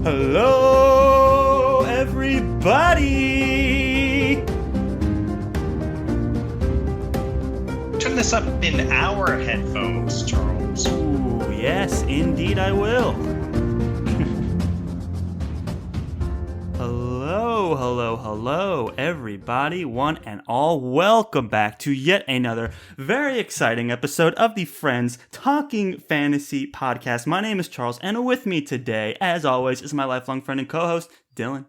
Hello, everybody! Turn this up in our headphones, Charles. Ooh, yes, indeed I will. Hello, everybody, one and all. Welcome back to yet another very exciting episode of the Friends Talking Fantasy Podcast. My name is Charles, and with me today, as always, is my lifelong friend and co-host, Dylan.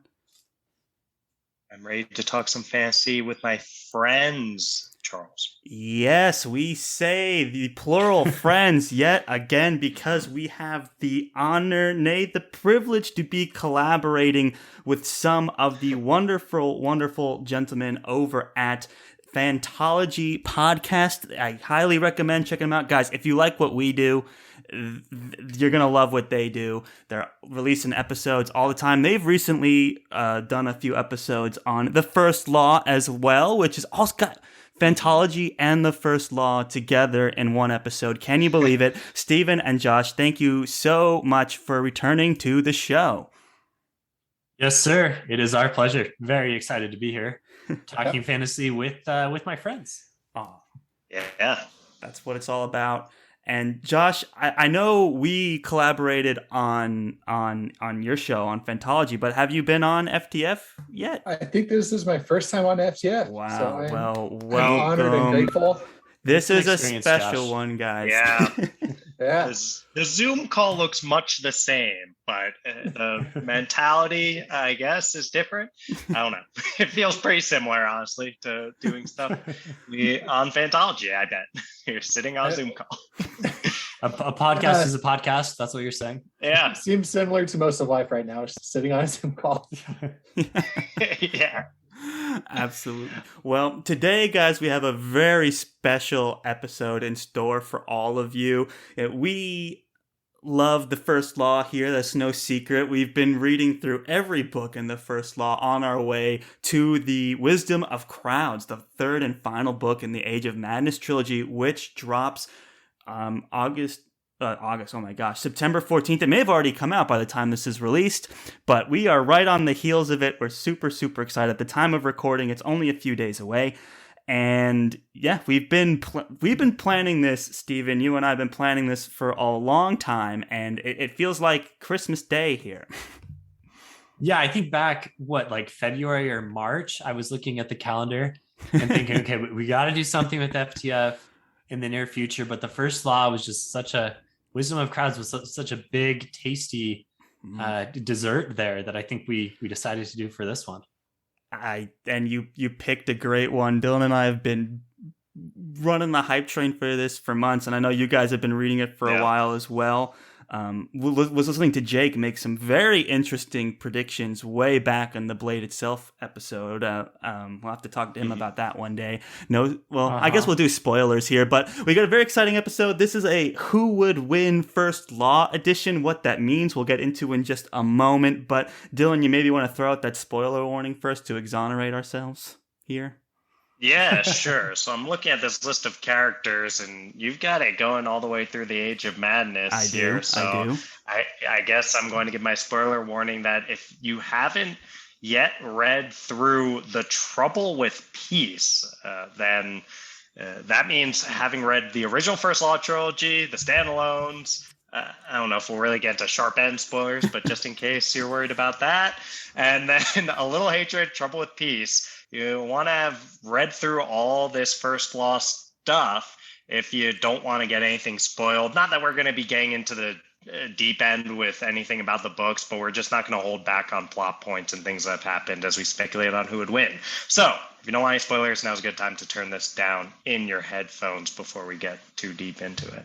I'm ready to talk some fantasy with my friends, Charles. Yes, we say the plural friends yet again because we have the honor, nay, the privilege to be collaborating with some of the wonderful gentlemen over at Fantology Podcast. I highly recommend checking them out. Guys, if you like what we do, you're going to love what they do. They're releasing episodes all the time. They've recently done a few episodes on The First Law as well, which is also got Fantology and The First Law together in one episode. Can you believe it? Steven and Josh, thank you so much for returning to the show. Yes, sir. It is our pleasure. Very excited to be here talking fantasy with my friends. Oh, Yeah. that's what it's all about. And Josh, I know we collaborated on your show on Fantology, but have you been on FTF yet? I think this is my first time on FTF. Wow. So I'm welcome. honored and grateful. This is a Experience, special Josh. one, guys. Yeah. Yeah. The Zoom call looks much the same, but the mentality, I guess, is different. I don't know. It feels pretty similar, honestly, to doing stuff on Fantology, I bet. You're sitting on a Zoom call. A podcast is a podcast. That's what you're saying. Yeah. Seems similar to most of life right now, just sitting on a Zoom call. Yeah. Absolutely. Well, today, guys, we have a very special episode in store for all of you. We love The First Law here. That's no secret. We've been reading through every book in The First Law on our way to the Wisdom of Crowds, the third and final book in the Age of Madness trilogy, which drops September 14th. It may have already come out by the time this is released, but we are right on the heels of it. We're super excited. At the time of recording, it's only a few days away. And yeah, we've been planning this, Steven. You and I have been planning this for a long time, and it feels like Christmas Day here. Yeah, I think back, like February or March, I was looking at the calendar and thinking, okay, we got to do something with FTF in the near future. But The First Law was just Wisdom of Crowds was such a big, tasty dessert there that I think we decided to do for this one. And you picked a great one. Dylan and I have been running the hype train for this for months, and I know you guys have been reading it for a while as well. Was listening to Jake make some very interesting predictions way back in the Blade Itself episode. We'll have to talk to him about that one day. I guess we'll do spoilers here, but we got a very exciting episode. This is a Who Would Win First Law edition. What that means, we'll get into in just a moment. But Dylan, you maybe want to throw out that spoiler warning first to exonerate ourselves here. Yeah, sure. So I'm looking at this list of characters, and you've got it going all the way through the Age of Madness here. So I guess I'm going to give my spoiler warning that if you haven't yet read through The Trouble with Peace, then that means having read the original First Law trilogy, the standalones. I don't know if we'll really get into sharp end spoilers, but just in case you're worried about that. And then A Little Hatred, Trouble with Peace. You want to have read through all this First Law stuff if you don't want to get anything spoiled. Not that we're going to be getting into the deep end with anything about the books, but we're just not going to hold back on plot points and things that have happened as we speculate on who would win. So if you don't want any spoilers, now's a good time to turn this down in your headphones before we get too deep into it.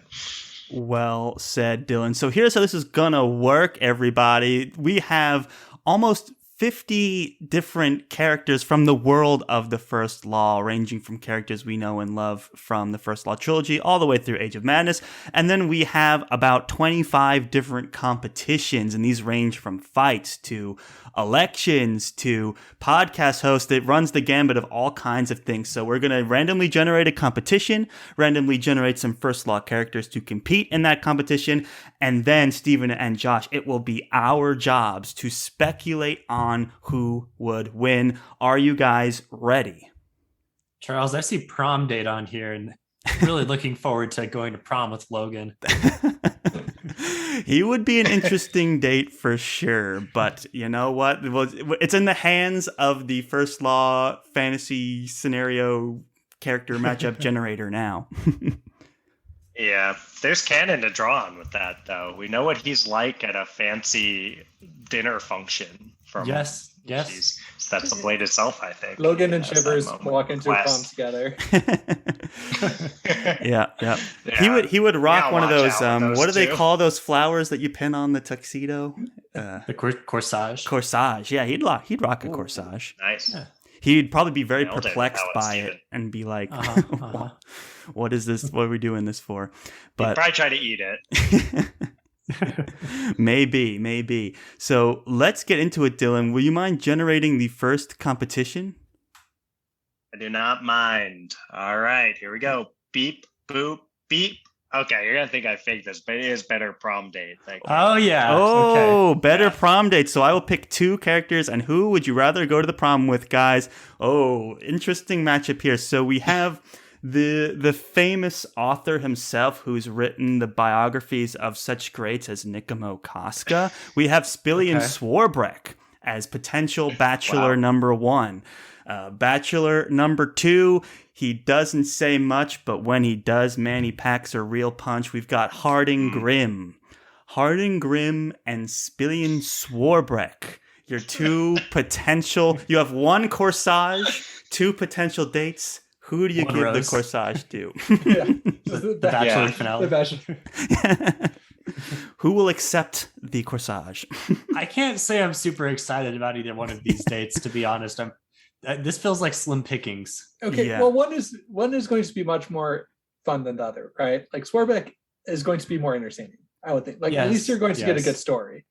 Well said, Dylan. So here's how this is going to work, everybody. We have almost 50 different characters from the world of the First Law, ranging from characters we know and love from the First Law trilogy all the way through Age of Madness. And then we have about 25 different competitions, and these range from fights to elections to podcast hosts. It runs the gambit of all kinds of things. So we're going to randomly generate a competition, randomly generate some First Law characters to compete in that competition, and then Steven and Josh, it will be our jobs to speculate on who would win. Are you guys ready? Charles, I see prom date on here, and really looking forward to going to prom with Logan. He would be an interesting date for sure, but you know what? It's in the hands of the First Law fantasy scenario character matchup generator now. Yeah, there's canon to draw on with that, though. We know what he's like at a fancy dinner function. Yes. So that's the blade itself, I think. Logan and Shivers walk into a prom together. Yeah. He would rock one of those. What do they call those flowers that you pin on the tuxedo? The corsage. Corsage. Yeah, he'd rock a corsage. Nice. Yeah. He'd probably be very perplexed by it and be like, "What is this? What are we doing this for?" But he'd probably try to eat it. Maybe. So let's get into it, Dylan. Will you mind generating the first competition? I do not mind. All right, here we go. Beep, boop, beep. Okay, you're gonna think I faked this, but it is better prom date. Oh yeah. Okay. Better prom date. So I will pick two characters, and who would you rather go to the prom with, guys? Oh, interesting matchup here. So we have the famous author himself, who's written the biographies of such greats as Nikimo Casca. We have Spillian Swarbrick as potential bachelor number one. Bachelor number two, he doesn't say much, but when he does, man, he packs a real punch. We've got Harding Grimm. Harding Grimm and Spillian Swarbrick. Your two potential... You have one corsage, two potential dates. Who do you give the corsage to? The bachelor finale. The bachelor. Who will accept the corsage? I can't say I'm super excited about either one of these dates, to be honest. This feels like slim pickings. Okay, well, one is going to be much more fun than the other, right? Like Swarbrick is going to be more entertaining, I would think. Like at least you're going to get a good story.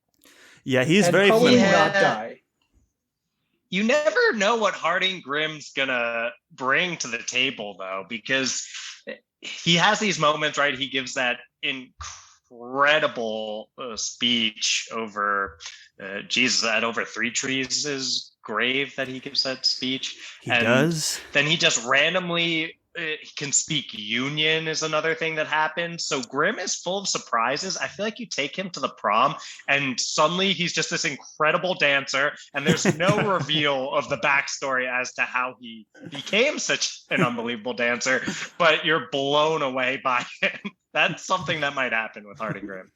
Yeah, he's and very probably fun. not die. You never know what Harding Grimm's gonna bring to the table, though, because he has these moments, right? He gives that incredible speech over at Over Three Trees' grave that he gives that speech. He does. Then he just randomly can speak Union is another thing that happens. So Grimm is full of surprises. I feel like you take him to the prom and suddenly he's just this incredible dancer and there's no reveal of the backstory as to how he became such an unbelievable dancer, but you're blown away by him. That's something that might happen with Harding Grimm.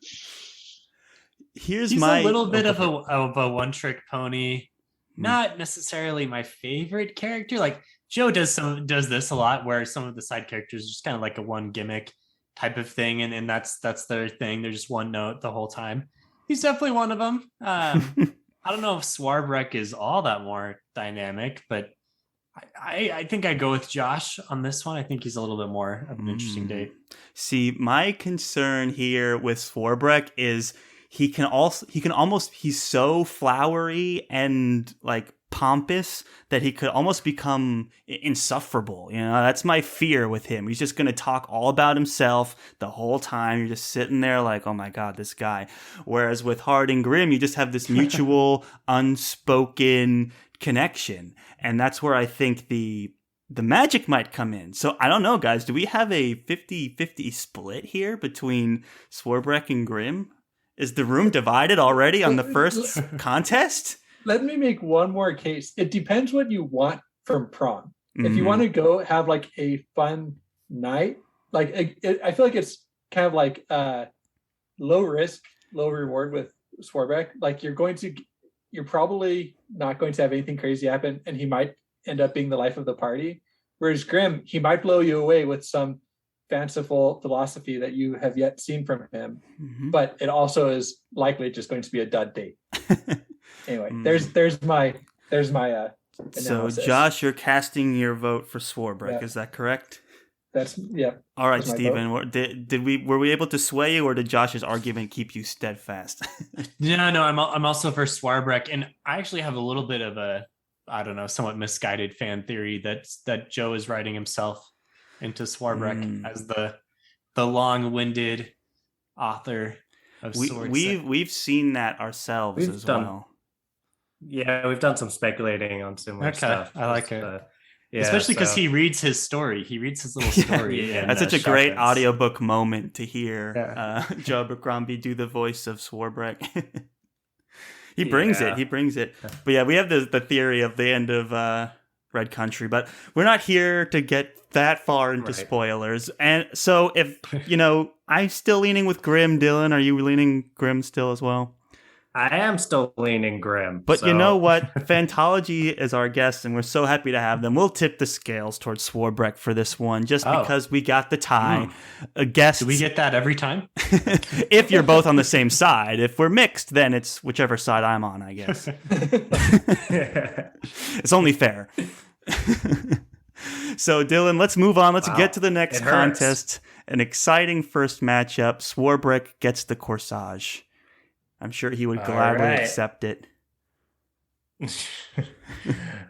He's a little bit of a one-trick pony. Not necessarily my favorite character. Like Joe does this a lot, where some of the side characters are just kind of like a one gimmick type of thing, and that's their thing. They're just one note the whole time. He's definitely one of them. I don't know if Swarbrick is all that more dynamic, but I think I go with Josh on this one. I think he's a little bit more of an interesting date. See, my concern here with Swarbrick is he's so flowery and like pompous that he could almost become insufferable. You know, that's my fear with him. He's just going to talk all about himself the whole time. You're just sitting there like, oh my God, this guy. Whereas with Harding Grimm, you just have this mutual unspoken connection. And that's where I think the magic might come in. So I don't know, guys. Do we have a 50-50 split here between Swarbrick and Grimm? Is the room divided already on the first contest? Let me make one more case. It depends what you want from prom. If you want to go have like a fun night, like I feel like it's kind of like low risk, low reward with Swarbrick. Like you're probably not going to have anything crazy happen, and he might end up being the life of the party. Whereas Grimm, he might blow you away with some fanciful philosophy that you have yet seen from him, but it also is likely just going to be a dud date. Anyway, there's my So analysis. Josh, you're casting your vote for Swarbrick. Yeah. Is that correct? All right, Stephen. Were we able to sway you, or did Josh's argument keep you steadfast? No. I'm also for Swarbrick, and I actually have a little bit of a, I don't know, somewhat misguided fan theory that Joe is writing himself into Swarbrick as the long-winded author of sorts. We've seen that ourselves as well. Yeah, we've done some speculating on similar stuff. I like it. Especially because he reads his story. He reads his little story. That's such a great audiobook moment to hear Joe Abercrombie do the voice of Swarbrick. He brings it. But yeah, we have the theory of the end of Red Country, but we're not here to get that far into spoilers. And so if, I'm still leaning with Grim. Dylan, are you leaning Grim still as well? I am still leaning Grim. But you know what? Fantology is our guest, and we're so happy to have them. We'll tip the scales towards Swarbrick for this one, just because we got the tie. A guest. Do we get that every time? If you're both on the same side. If we're mixed, then it's whichever side I'm on, I guess. It's only fair. So, Dylan, let's move on. Let's get to the next contest. An exciting first matchup. Swarbrick gets the corsage. I'm sure he would gladly accept it.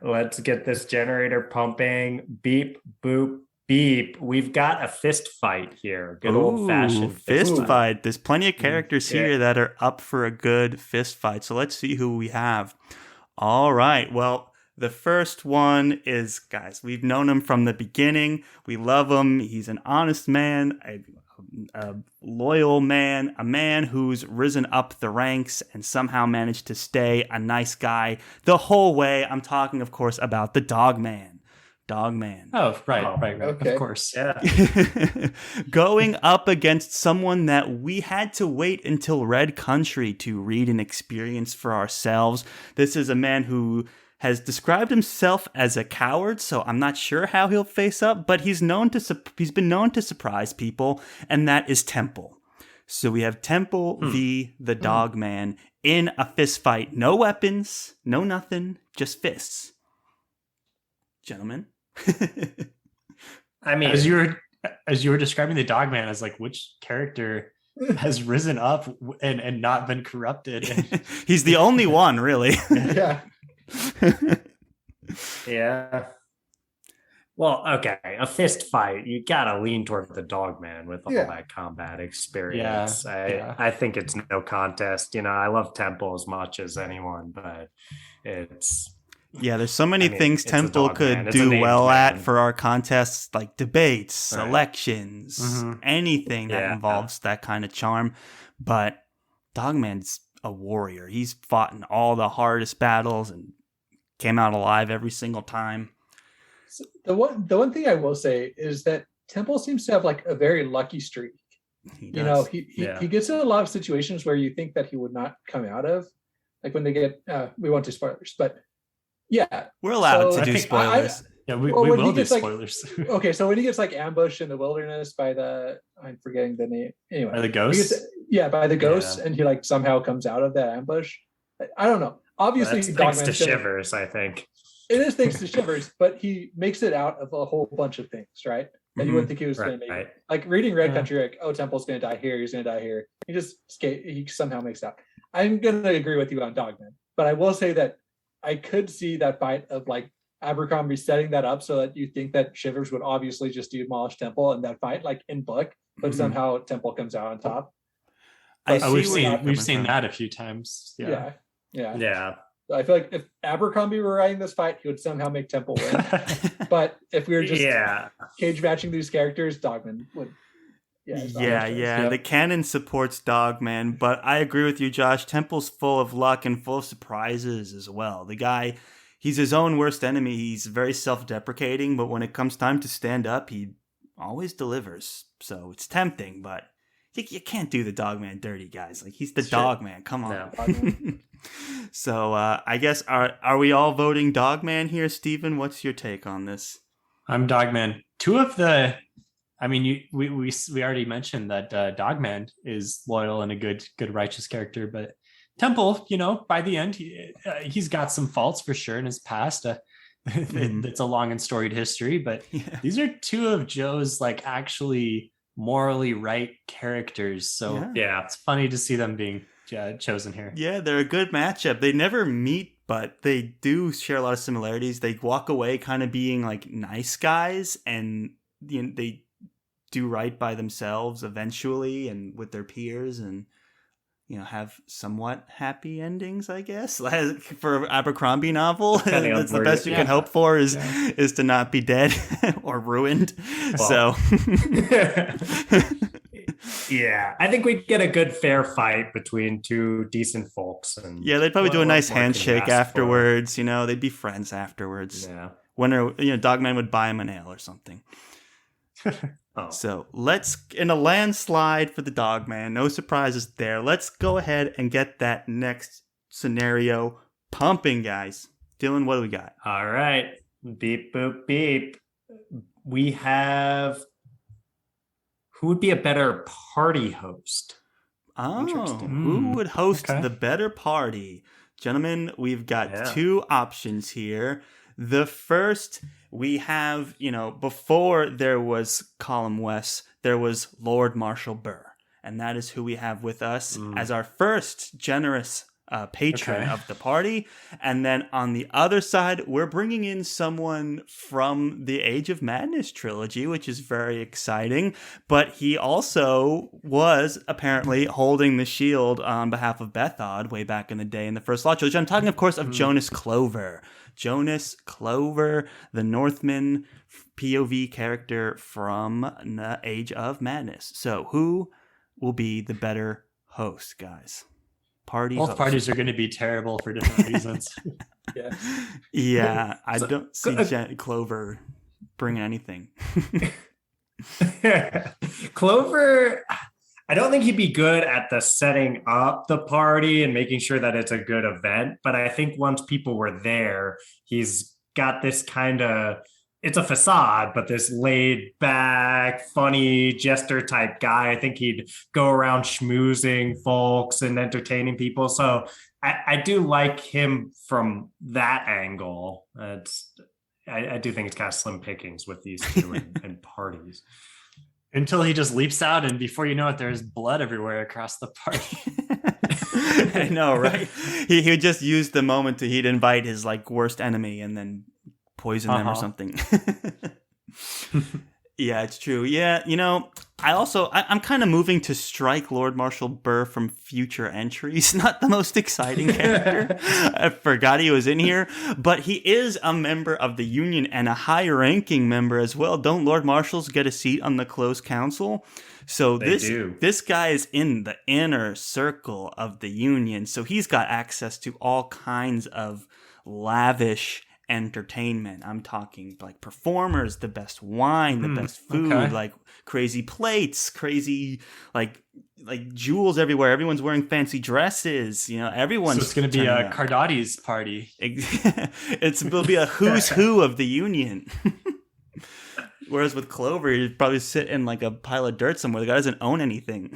Let's get this generator pumping. Beep, boop, beep. We've got a fist fight here. Good old-fashioned fist fight. There's plenty of characters here that are up for a good fist fight. So let's see who we have. All right. Well, the first one is, guys, we've known him from the beginning. We love him. He's an honest man, a loyal man, a man who's risen up the ranks and somehow managed to stay a nice guy the whole way. I'm talking, of course, about the Dogman. Oh, right. Okay. Of course. Yeah. Going up against someone that we had to wait until Red Country to read and experience for ourselves. This is a man who has described himself as a coward, so I'm not sure how he'll face up, but he's been known to surprise people, and that is Temple. So we have Temple v. the Dogman in a fist fight. No weapons, no nothing, just fists. Gentlemen. I mean, as you were describing the Dogman as like which character has risen up and not been corrupted. He's the only one, really. Yeah. Yeah. Well, okay, a fist fight. You gotta lean toward the Dogman with all that combat experience. I think it's no contest. I love Temple as much as anyone, but it's there's so many things Temple could do well at for our contests, like debates, elections, anything that involves that kind of charm. But Dogman's a warrior. He's fought in all the hardest battles and came out alive every single time. So the one thing I will say is that Temple seems to have like a very lucky streak. He gets in a lot of situations where you think that he would not come out of, like when they get we won't do spoilers, but we're allowed to do spoilers. We will do spoilers. Okay, so when he gets like ambushed in the wilderness by I'm forgetting the name. Anyway, by the ghosts. By the ghosts, and he like somehow comes out of that ambush. I don't know. Obviously, thanks to Shivers, I think. It is thanks to Shivers, but he makes it out of a whole bunch of things, right? That you wouldn't think he was going to make it. Like reading Red Country, like, Temple's going to die here, he's going to die here. He somehow makes it out. I'm going to agree with you on Dogman, but I will say that I could see that fight of like Abercrombie setting that up so that you think that Shivers would obviously just demolish Temple in that fight, like in book, but somehow Temple comes out on top. We've seen that a few times. Yeah. I feel like if Abercrombie were writing this fight, he would somehow make Temple win. But if we were just cage matching these characters, Dogman would. The canon supports Dogman, but I agree with you, Josh. Temple's full of luck and full of surprises as well. The guy, he's his own worst enemy. He's very self-deprecating, but when it comes time to stand up, he always delivers. So it's tempting, but you can't do the Dogman dirty, guys. Like, he's the Dogman. Come on. No. So I guess are we all voting Dogman here, Stephen? What's your take on this? I'm Dogman. We already mentioned that Dogman is loyal and a good righteous character, but Temple, by the end, he's got some faults for sure in his past. It's a long and storied history, but these are two of Joe's like actually morally right characters. So it's funny to see them being chosen here. Yeah, they're a good matchup. They never meet, but they do share a lot of similarities. They walk away kind of being like nice guys, and they do right by themselves eventually and with their peers, and have somewhat happy endings, I guess. For Abercrombie novel, that's the best you can hope for is to not be dead or ruined. Well. So yeah, I think we'd get a good fair fight between two decent folks. And they'd probably do a nice handshake afterwards. They'd be friends afterwards. Yeah. Dogman would buy him an ale or something. So let's, in a landslide for the Dogman, no surprises there. Let's go ahead and get that next scenario pumping, guys. Dylan, what do we got? All right. Beep, boop, beep. We have... Who would be a better party host? Oh, who would host the better party? Gentlemen, we've got two options here. The first... We have, before there was Colum West, there was Lord Marshal Burr. And that is who we have with us as our first generous patron of the party. And then on the other side, we're bringing in someone from the Age of Madness trilogy, which is very exciting. But he also was apparently holding the shield on behalf of Bethod way back in the day in the first Law trilogy. I'm talking, of course, of Jonas Clover. Jonas Clover, the Northman POV character from the Age of Madness. So who will be the better host, guys? Both parties are going to be terrible for different reasons. Yeah, I don't see Clover bringing anything. Clover... I don't think he'd be good at the setting up the party and making sure that it's a good event. But I think once people were there, he's got this kind of, it's a facade, but this laid back, funny jester type guy. I think he'd go around schmoozing folks and entertaining people. So I do like him from that angle. I do think it's kind of slim pickings with these two and parties. Until he just leaps out, and before you know it, there's blood everywhere across the party. I know, right? He would just use the moment he'd invite his worst enemy and then poison them or something. Yeah, it's true. Yeah, I'm kind of moving to strike Lord Marshal Burr from future entries. Not the most exciting character. I forgot he was in here, but he is a member of the Union and a high-ranking member as well. Don't Lord Marshals get a seat on the Close Council? So this guy is in the inner circle of the Union, so he's got access to all kinds of lavish entertainment. I'm talking performers, the best wine, the best food, crazy plates, crazy jewels everywhere. Everyone's wearing fancy dresses. Everyone's. So it's going to be a Cardati's party. It'll be a who's who of the Union. Whereas with Clover, he'd probably sit in a pile of dirt somewhere. The guy doesn't own anything.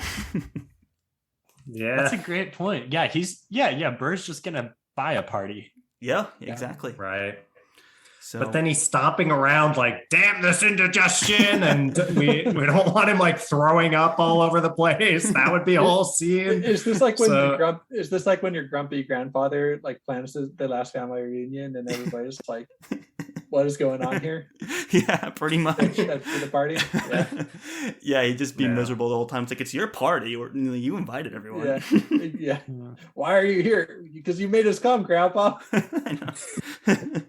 Yeah, that's a great point. Yeah, Burr's just going to buy a party. Yeah, exactly. Right. So, but then he's stomping around damn this indigestion, and we don't want him throwing up all over the place. That would be a whole scene. Is this when your grumpy grandfather plans the last family reunion and everybody's what is going on here? Yeah, pretty much. At the party. Yeah, he'd just be miserable the whole time. It's your party, or you invited everyone. Yeah. Why are you here? Because you made us come, Grandpa. I know.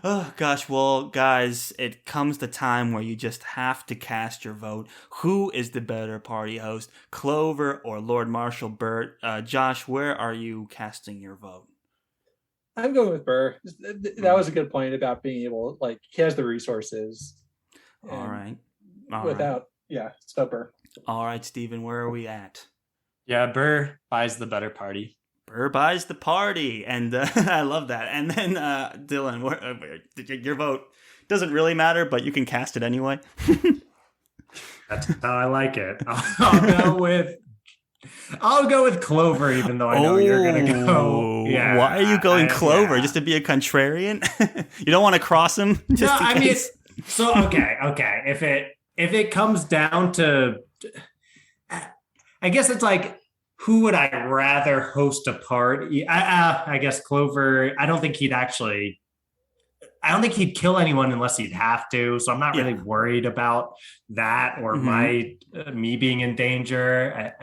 Oh gosh, well guys, it comes the time where you just have to cast your vote. Who is the better party host, Clover or Lord Marshal Burr? Josh, where are you casting your vote? I'm going with Burr. That was a good point about being able, he has the resources. All right. So Burr. All right, Steven, where are we at? Yeah, Burr buys the better party. Burr buys the party, and I love that. And then Dylan, your vote doesn't really matter, but you can cast it anyway. That's how I like it. I'll go with I'll go with Clover, even though I know you're gonna go. Yeah, why are you going Clover? Just to be a contrarian? You don't want to cross him? Just in case? So okay. If it comes down to, I guess it's like, who would I rather host a party? I guess Clover. I don't think he'd kill anyone unless he'd have to. So I'm not really worried about that or me being in danger.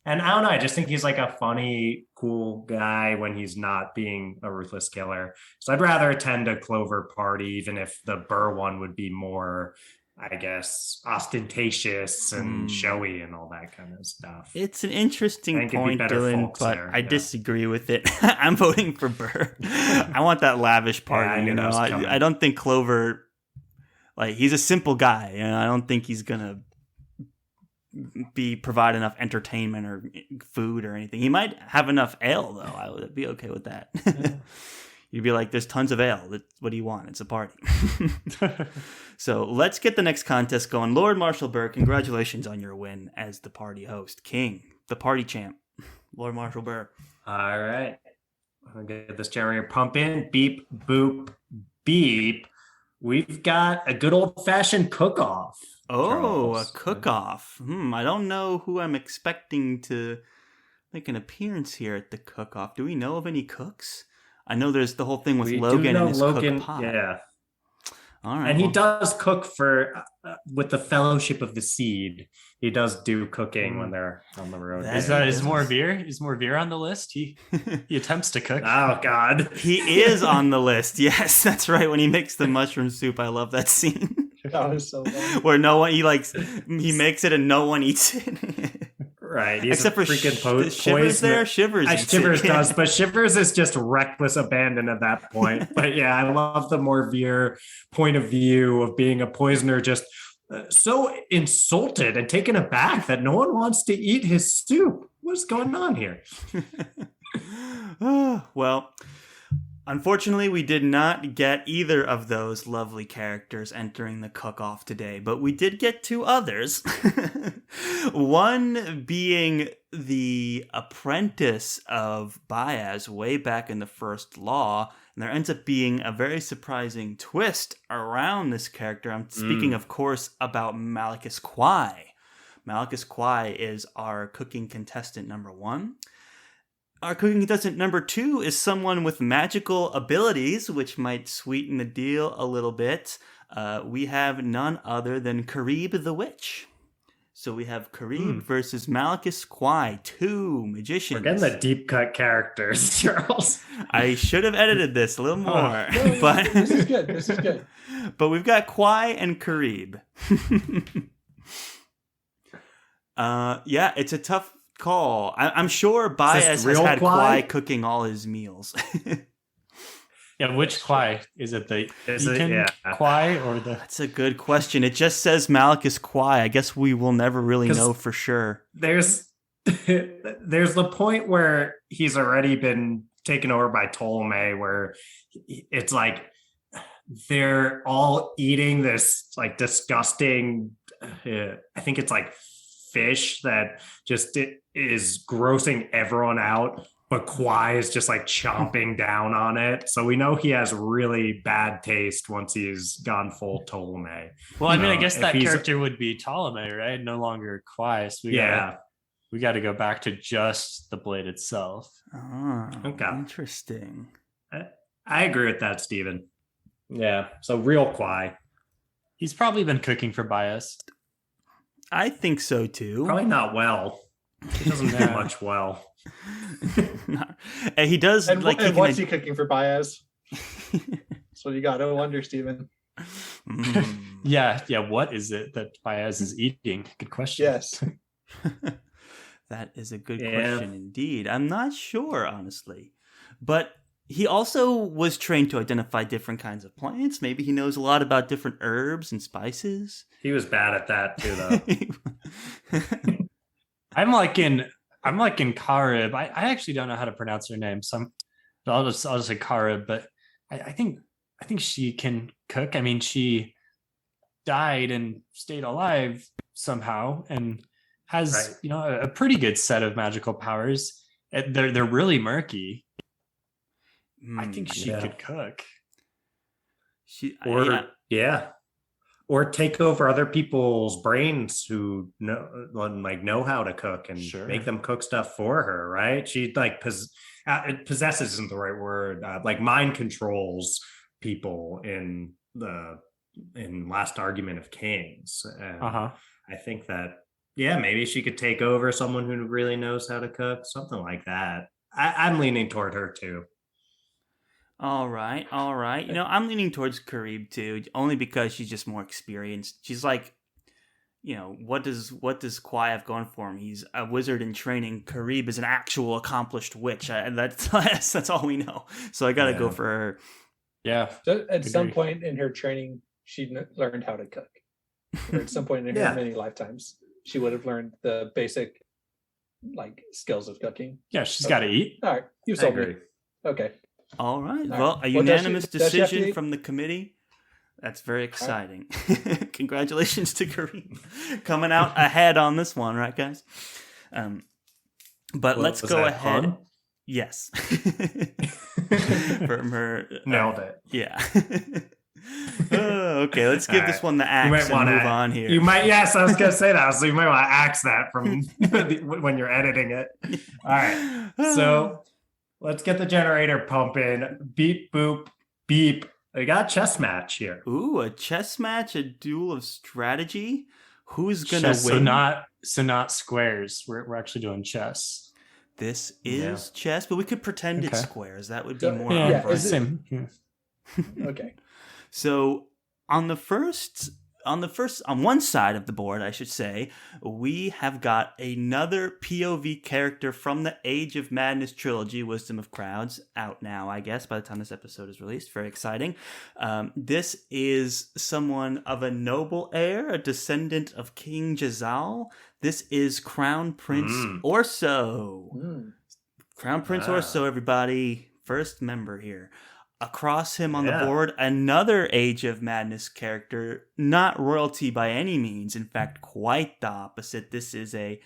And I don't know. I just think he's like a funny, cool guy when he's not being a ruthless killer. So I'd rather attend a Clover party, even if the Burr one would be more, I guess, ostentatious and showy and all that kind of stuff. It's an interesting point, Dylan, but I disagree with it. I'm voting for Burr. I want that lavish party. I don't think Clover, like, he's a simple guy. I don't think he's gonna provide enough entertainment or food or anything. He might have enough ale, though. I would be okay with that. Yeah. You'd be like, there's tons of ale. What do you want? It's a party. So let's get the next contest going. Lord Marshall Burr, congratulations on your win as the party host. King, the party champ, Lord Marshall Burr. All right. I'll get this generator pump in. Beep, boop, beep. We've got a good old-fashioned cook-off. Oh, Charles. A cook-off. I don't know who I'm expecting to make an appearance here at the cook-off. Do we know of any cooks? I know there's the whole thing with Logan and his cook pot. Yeah. All right. And he does cook for with the Fellowship of the Seed. He does do cooking when they're on the road. Is more beer on the list? He attempts to cook. Oh God. He is on the list. Yes, that's right. When he makes the mushroom soup, I love that scene. That was so funny. Where he makes it and no one eats it. Right. Except for Shivers there. Shivers does, but Shivers is just reckless abandon at that point. But yeah, I love the Morvier point of view of being a poisoner, just so insulted and taken aback that no one wants to eat his soup. What's going on here? Well, unfortunately, we did not get either of those lovely characters entering the cook-off today, but we did get two others. One being the apprentice of Baez way back in the First Law, and there ends up being a very surprising twist around this character. I'm speaking, of course, about Malachus Kwai. Malachus Kwai is our cooking contestant number 1. Our cooking contestant number 2 is someone with magical abilities, which might sweeten the deal a little bit. We have none other than Karib the Witch. So we have Karib versus Malachus Kwai, 2 magicians. We're getting the deep cut characters, Charles. I should have edited this a little more. But this is good. But we've got Kwai and Karib. Yeah, it's a tough call. I'm sure Baez has had Kwai cooking all his meals. Yeah, which Kwai? Is it the Kwai or the... That's a good question. It just says Malachus Kwai. I guess we will never really know for sure. There's the point where he's already been taken over by Ptolemy, where it's like they're all eating this like disgusting, I think it's like fish that just is grossing everyone out. But Kwai is just like chomping down on it. So we know he has really bad taste once he's gone full Ptolemy. Well, I mean, I guess that character would be Ptolemy, right? No longer Kwai. So we got to go back to just the blade itself. Oh, okay. Interesting. I agree with that, Steven. Yeah. So real Kwai. He's probably been cooking for Baez. I think so too. Probably not well. He doesn't do much well. He does. And what's he cooking for Baez? So you got to wonder, Steven. Yeah. What is it that Baez is eating? Good question. Yes. That is a good question indeed. I'm not sure, honestly. But he also was trained to identify different kinds of plants. Maybe he knows a lot about different herbs and spices. He was bad at that too, though. I'm like in Karib. I actually don't know how to pronounce her name, so I'll just say Karib. But I think she can cook. I mean, she died and stayed alive somehow and has a pretty good set of magical powers. They're really murky. I think she could cook. Or take over other people's brains who know how to cook and make them cook stuff for her, right? She possesses isn't the right word. Like mind controls people in Last Argument of Kings. And I think that maybe she could take over someone who really knows how to cook, something like that. I'm leaning toward her too. All right. I'm leaning towards Karib too, only because she's just more experienced. She's like, what does Kwai have going for him? He's a wizard in training. Karib is an actual accomplished witch. That's all we know. So I got to go for her. Yeah. So at some point in her training, she learned how to cook. Or at some point in her many lifetimes, she would have learned the basic skills of cooking. Yeah, she's got to eat. All right, you sold me. Okay. All right. Well, a unanimous decision from the committee. That's very exciting. Right. Congratulations to Kareem coming out ahead on this one, right, guys? But let's go ahead. Fun? Yes. From her. Nailed it. Yeah. Okay, let's give this one the axe and move on here. You might, yes, I was going to say that. So you might want to axe that from when you're editing it. All right. So let's get the generator pumping. Beep, boop, beep. We got a chess match here. Ooh, a chess match, a duel of strategy. Who's going to win? So not squares. We're actually doing chess. This is chess, but we could pretend it's squares. That would be more same. Okay. So on one side of the board, I should say, we have got another POV character from the Age of Madness trilogy, Wisdom of Crowds, out now, I guess, by the time this episode is released. Very exciting. This is someone of a noble heir, a descendant of King Jazal. This is Crown Prince Orso. Crown Prince Orso, everybody. First member here. Across him on the board, another Age of Madness character, not royalty by any means. In fact, quite the opposite. This is a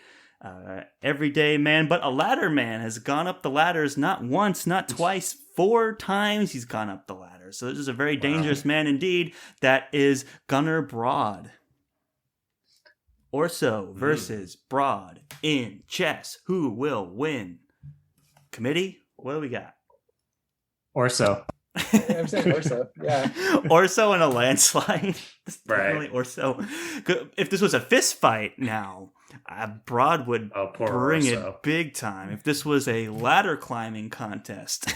everyday man, but a ladder man. Has gone up the ladders not once, not twice, 4 times he's gone up the ladder. So this is a very dangerous man indeed. That is Gunnar Broad. Orso versus Broad in chess. Who will win? Committee, what do we got? Orso. I'm saying Orso, yeah. Orso in a landslide. Definitely Orso. If this was a fist fight now, Broad would bring it big time. If this was a ladder climbing contest,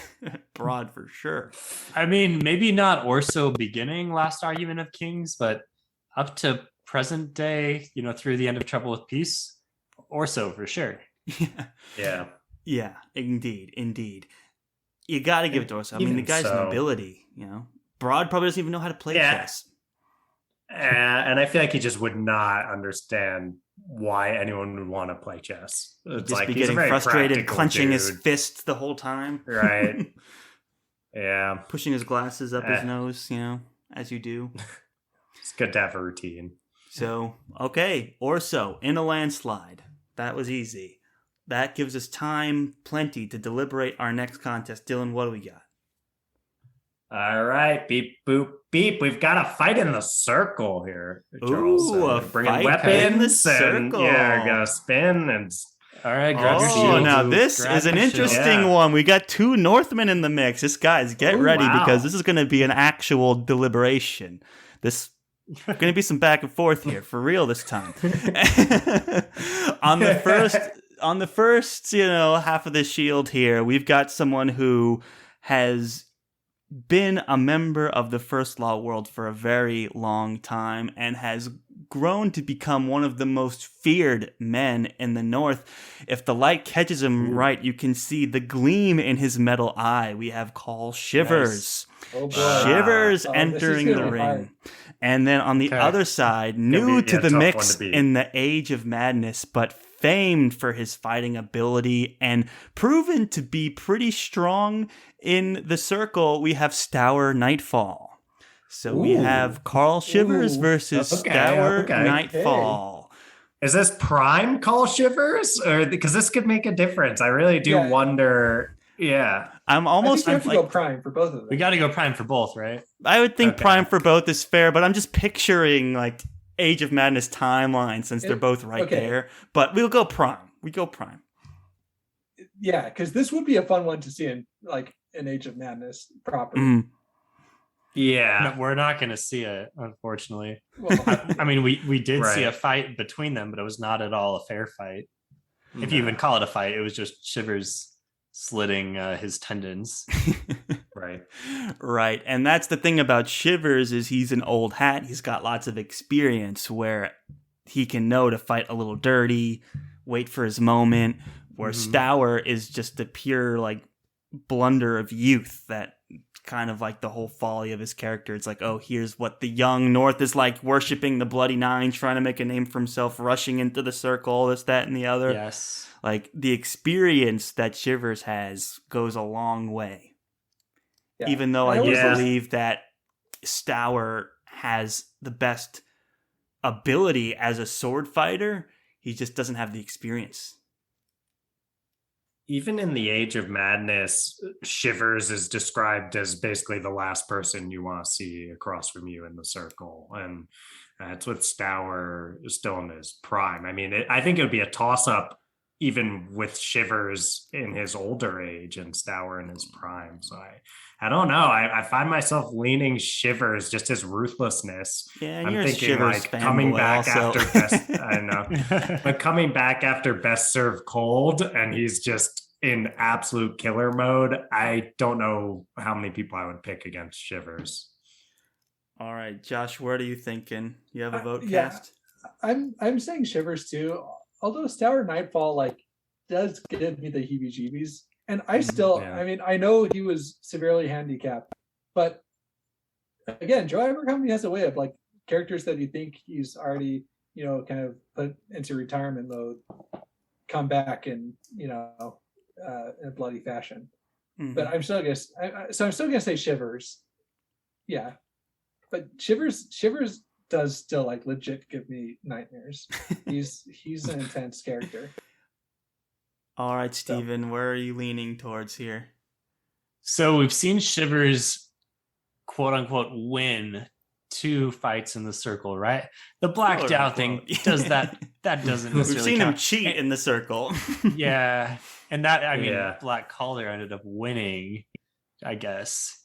Broad for sure. I mean, maybe not Orso beginning Last Argument of Kings, but up to present day, through the end of Trouble with Peace, Orso for sure. Yeah, indeed. You got to give it to Orso. I mean, the guy's nobility, Broad probably doesn't even know how to play chess. And I feel like he just would not understand why anyone would want to play chess. It's just be getting frustrated, clenching his fist the whole time. Right. Yeah. Pushing his glasses up his nose, as you do. It's good to have a routine. So, okay, Orso in a landslide. That was easy. That gives us plenty to deliberate our next contest. Dylan, what do we got? All right, beep, boop, beep. We've got a fight in the circle here. Ooh, bringing weapons in the circle. We're gonna spin and. All right, grab your shield. Now this is an interesting one. We got 2 Northmen in the mix. Guys, get ready because this is going to be an actual deliberation. This going to be some back and forth here for real this time. On the first, half of the shield here, we've got someone who has been a member of the First Law world for a very long time and has grown to become one of the most feared men in the North. If the light catches him right, you can see the gleam in his metal eye. We have Carl Shivers. Nice. Oh boy. Shivers entering the ring. Hard. And then on the other side, new to the mix in the Age of Madness, but famed for his fighting ability and proven to be pretty strong in the circle, we have Stour Nightfall. So we have Carl Shivers versus Stour Nightfall. Is this Prime call Shivers, or because this could make a difference? I really do wonder. Yeah, I'm almost. I think we have to go Prime for both of them. We got to go Prime for both, right? I would think Prime for both is fair, but I'm just picturing like Age of Madness timeline since they're both right there. But we'll go Prime. We go Prime. Yeah, because this would be a fun one to see in like an Age of Madness proper. Yeah, no, we're not going to see it, unfortunately. Well, I mean, we did see a fight between them, but it was not at all a fair fight. If you even call it a fight, it was just Shivers slitting his tendons. Right. And that's the thing about Shivers is he's an old hat. He's got lots of experience where he can know to fight a little dirty, wait for his moment, where Stour is just the pure like blunder of youth that kind of like the whole folly of his character. It's like, oh, here's what the young North is like, worshiping the Bloody Nine, trying to make a name for himself, rushing into the circle, this, that, and the other. Yes. Like, the experience that Shivers has goes a long way. Yeah. Even though I do believe that Stour has the best ability as a sword fighter, he just doesn't have the experience. Even in the Age of Madness, Shivers is described as basically the last person you want to see across from you in the circle. And that's with Stour still in his prime. I mean, I think it would be a toss-up even with Shivers in his older age and Stour in his prime. So I don't know. I find myself leaning Shivers, just his ruthlessness. Yeah, and I'm you're thinking Shivers like coming back also. after best. I know, but coming back after best served cold, and he's just in absolute killer mode. I don't know how many people I would pick against Shivers. All right, Josh, what are you thinking? You have a vote cast? I'm saying Shivers too. Although Stour Nightfall like does give me the heebie-jeebies. And I still, I mean, I know he was severely handicapped, but again, Joe Abercrombie has a way of like characters that you think he's already, kind of put into retirement mode, come back and, in a bloody fashion. But I'm still gonna say Shivers. Yeah. But Shivers does still like legit give me nightmares. He's an intense character. All right, Steven, where are you leaning towards here? So we've seen Shivers, quote unquote, win 2 fights in the circle, right? The blacked out thing does that. That doesn't necessarily We've seen count. him cheat in the circle. Yeah. And that, I mean, Black Calder ended up winning, I guess.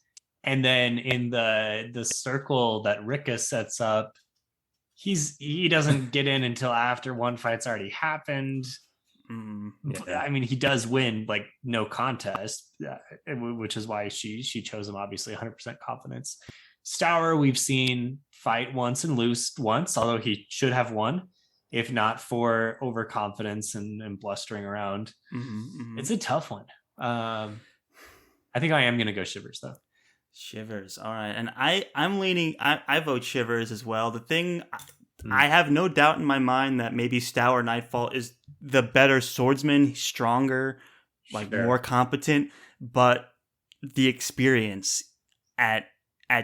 And then in the circle that Rika sets up, he doesn't get in until after one fight's already happened. I mean, he does win like no contest, which is why she chose him. Obviously, 100% confidence. Stour, we've seen fight once and lose once, although he should have won, if not for overconfidence and blustering around. It's a tough one. I think I am going to go Shivers though. Shivers, all right, and I'm leaning. I vote Shivers as well. The thing. I have no doubt in my mind that maybe Stour Nightfall is the better swordsman, stronger, more competent, but the experience at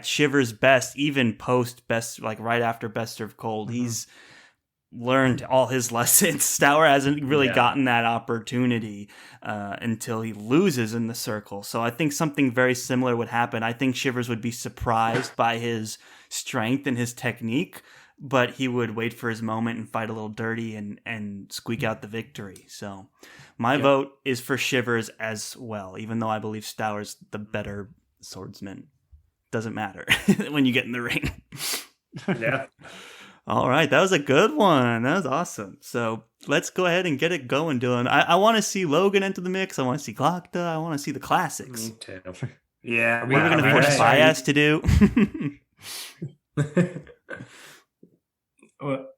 Shivers' best, even post best, like right after Best Served Cold, he's learned all his lessons. Stour hasn't really gotten that opportunity until he loses in the circle. So I think something very similar would happen. I think Shivers would be surprised by his strength and his technique, but he would wait for his moment and fight a little dirty and squeak out the victory. So my vote is for Shivers as well, even though I believe Stour's the better swordsman. Doesn't matter when you get in the ring. Yeah. All right, that was a good one. That was awesome. So let's go ahead and get it going, Dylan. I want to see Logan enter the mix. I want to see Glokta. I want to see the classics. Me too. Yeah. What are we going to force Bias to do?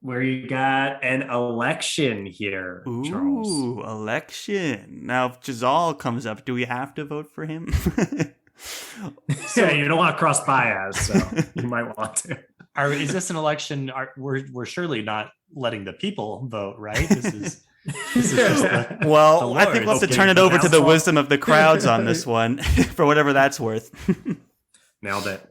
Where you got an election here, Charles. Ooh, election. Now, if Jazal comes up, do we have to vote for him? Yeah, you don't want to cross bias, so you might want to. Is this an election? We're surely not letting the people vote, right? This is just I think we'll have to turn it over to the wisdom of the crowds on this one, for whatever that's worth. Nailed it.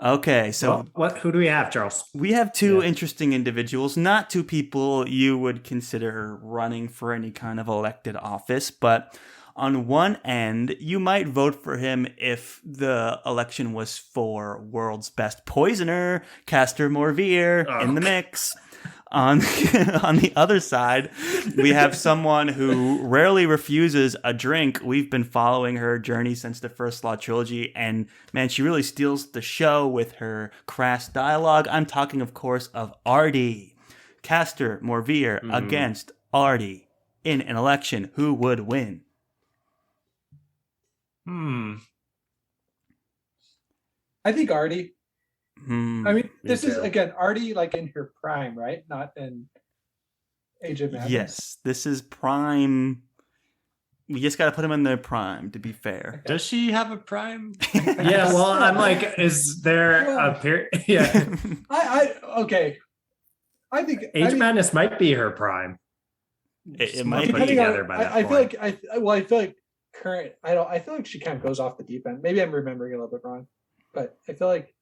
Okay, so who do we have, Charles? We have two interesting individuals, not two people you would consider running for any kind of elected office, but on one end, you might vote for him if the election was for world's best poisoner, Castor Morvier, in the mix. On the other side, we have someone who rarely refuses a drink. We've been following her journey since the First Law trilogy, and man, she really steals the show with her crass dialogue. I'm talking, of course, of Artie. Castor Morvier against Artie in an election. Who would win? I think Artie. I mean, this is, too. again, Artie like in her prime, right? Not in Age of Madness. Yes, this is prime. We just got to put him in their prime, to be fair. Does she have a prime? Yeah, well, I'm like, is there a period? Yeah. Okay. I think Age of Madness might be her prime. It might put be. together by that I feel point. I feel like current. I feel like she kind of goes off the deep end. Maybe I'm remembering a little bit wrong, but I feel like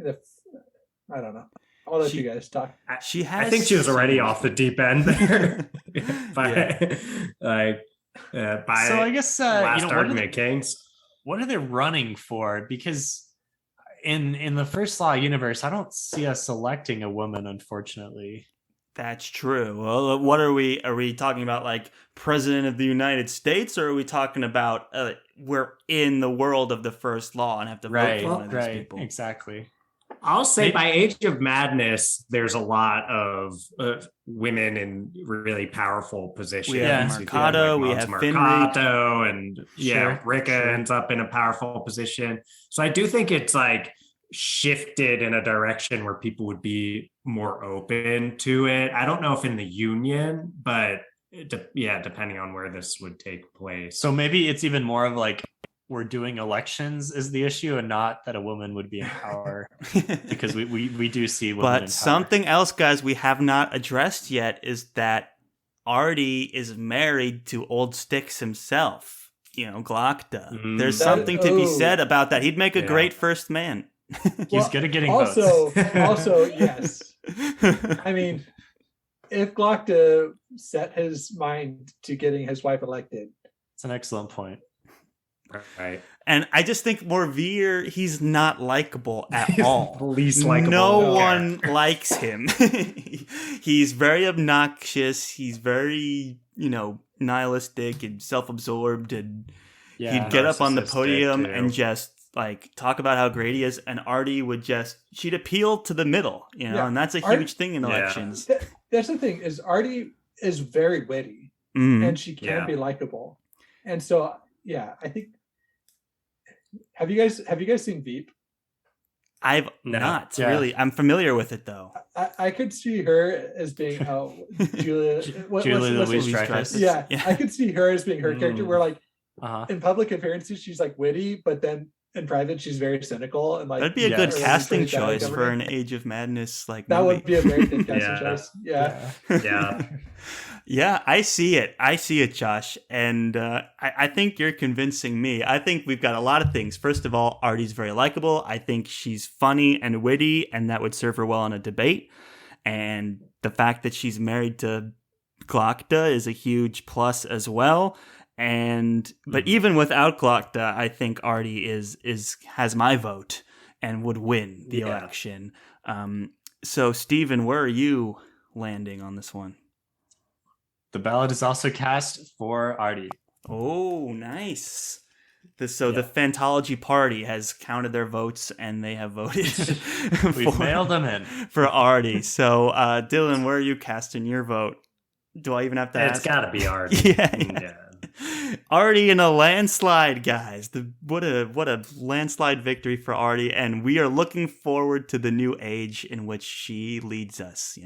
I don't know. I'll let you guys talk. I think she was already off the deep end there. by So I guess last argument of Kings. What are they running for? Because in the First Law universe, I don't see us selecting a woman, unfortunately. That's true. Well, what are we? Are we talking about like President of the United States, or are we talking about we're in the world of the First Law and have to vote for one of these people? Exactly. I'll say by Age of Madness, there's a lot of women in really powerful positions. We have Mercado, we have Mercado, and Ricka ends up in a powerful position. So I do think it's like shifted in a direction where people would be more open to it. I don't know if in the Union, but depending on where this would take place. So maybe it's even more of like, we're doing elections is the issue, and not that a woman would be in power, because we do see women in power. But something else, guys, we have not addressed yet is that Artie is married to Old Sticks himself, Glockta. There's something to be said about that. He'd make a great first man. He's good at getting votes. Also, yes. I mean, if Glockta set his mind to getting his wife elected. It's an excellent point. Right. And I just think Morvier, he's not likable at all. Least likable. No one likes him. He's very obnoxious. He's very, nihilistic and self-absorbed. And he'd get up on the podium and just like talk about how great he is. And Artie she'd appeal to the middle, and that's a huge thing in elections. That's the thing is Artie is very witty and she can be likable. And so, I think. Have you guys seen Veep? I've not really. I'm familiar with it though. I could see her as being Julia Louis-Dreyfus. Yeah, I could see her as being her character. Where like in public appearances she's like witty, but then in private she's very cynical and like. That'd be a good casting choice for an Age of Madness like that movie. Would be a very good casting choice. Yeah. Yeah, I see it, Josh. And I think you're convincing me. I think we've got a lot of things. First of all, Artie's very likable. I think she's funny and witty, and that would serve her well in a debate. And the fact that she's married to Glockta is a huge plus as well. But even without Glockta, I think Artie has my vote and would win the election. So, Steven, where are you landing on this one? The ballot is also cast for Artie. Oh, nice. The Fantology party has counted their votes and they have voted. We've mailed them in. For Artie. So, Dylan, where are you casting your vote? Do I even have to ask? It's got to be Artie. Yeah. Artie in a landslide, guys. What a landslide victory for Artie, and we are looking forward to the new age in which she leads us.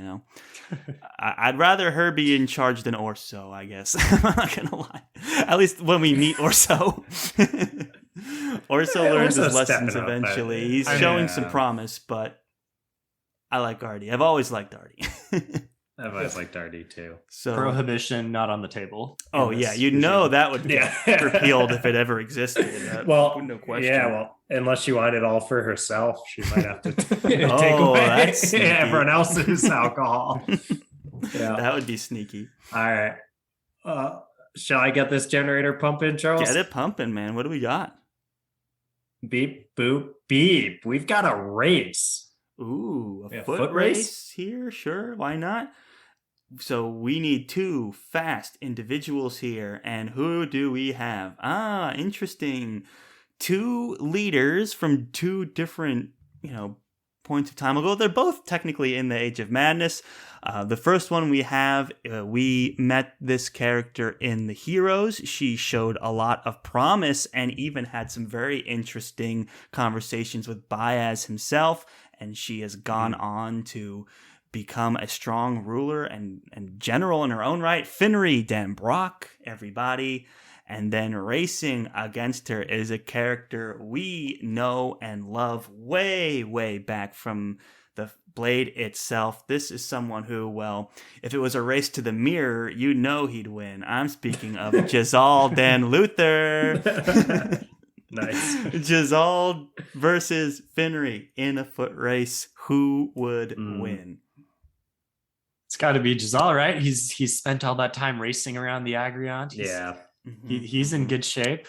I'd rather her be in charge than Orso, I guess. I'm not gonna lie. At least when we meet Orso. Orso learns his lessons eventually. He's showing some promise, but I like Artie. I've always liked Artie. I've always liked RD too. So prohibition not on the table. Oh yeah, that would get repealed if it ever existed. Well, no question. Yeah, well, unless she wanted it all for herself, she might have to take away everyone else's alcohol. Yeah, that would be sneaky. All right, shall I get this generator pumping, Charles? Get it pumping, man. What do we got? Beep boop beep. We've got a race. Ooh, a foot race here? Sure, why not? So we need 2 fast individuals here. And who do we have? Interesting. 2 leaders from 2 different, points of time ago. They're both technically in the Age of Madness. The first one we have, we met this character in The Heroes. She showed a lot of promise and even had some very interesting conversations with Baez himself. And she has gone on to become a strong ruler and general in her own right. Finnery Dambrock, everybody. And then racing against her is a character we know and love way, way back from the Blade itself. This is someone who, well, if it was a race to the mirror, he'd win. I'm speaking of Jazal Dan Luther. Nice. Jazal versus Finnery in a foot race. Who would win? It's got to be Jazal, right? He's spent all that time racing around the Agriant. He's in good shape.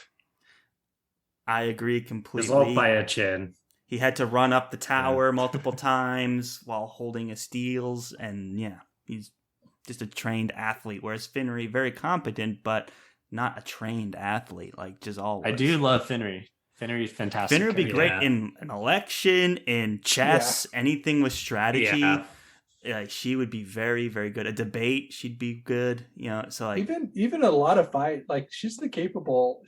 I agree completely. Jazal by a chin. He had to run up the tower multiple times while holding his steels, and he's just a trained athlete. Whereas Finnery, very competent, but not a trained athlete like Jazal was. I do love Finnery. Finnery's fantastic. Finnery would be great in an election, in chess, anything with strategy. She would be very, very good. A debate, she'd be good. So like even a lot of fight. Like she's capable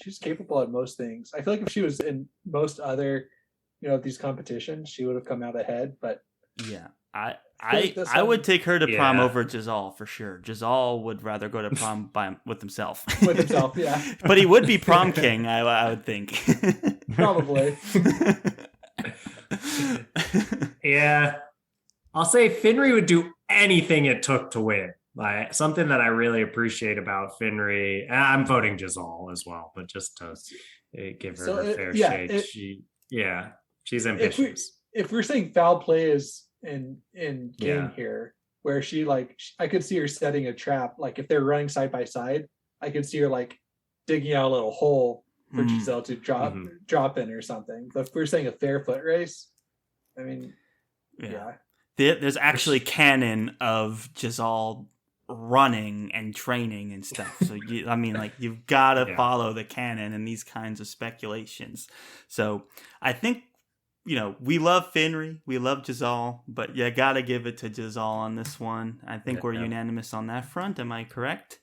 at most things. I feel like if she was in most other, these competitions, she would have come out ahead. But I would take her to prom over Jazal for sure. Jazal would rather go to prom with himself. With himself, yeah. But he would be prom king, I would think. Probably. Yeah. I'll say Finnery would do anything it took to win. Like something that I really appreciate about Finnery. I'm voting Jazal as well, but just to give her a fair shake. She's ambitious. If we're saying foul play is in game here, where I could see her setting a trap. Like if they're running side by side, I could see her digging out a little hole for Giselle to drop in or something. But if we're saying a fair foot race, I mean, there's actually canon of Jazal running and training and stuff. So you've got to follow the canon and these kinds of speculations. So I think we love Finnery, we love Jazal, but you got to give it to Jazal on this one. I think we're unanimous on that front. Am I correct?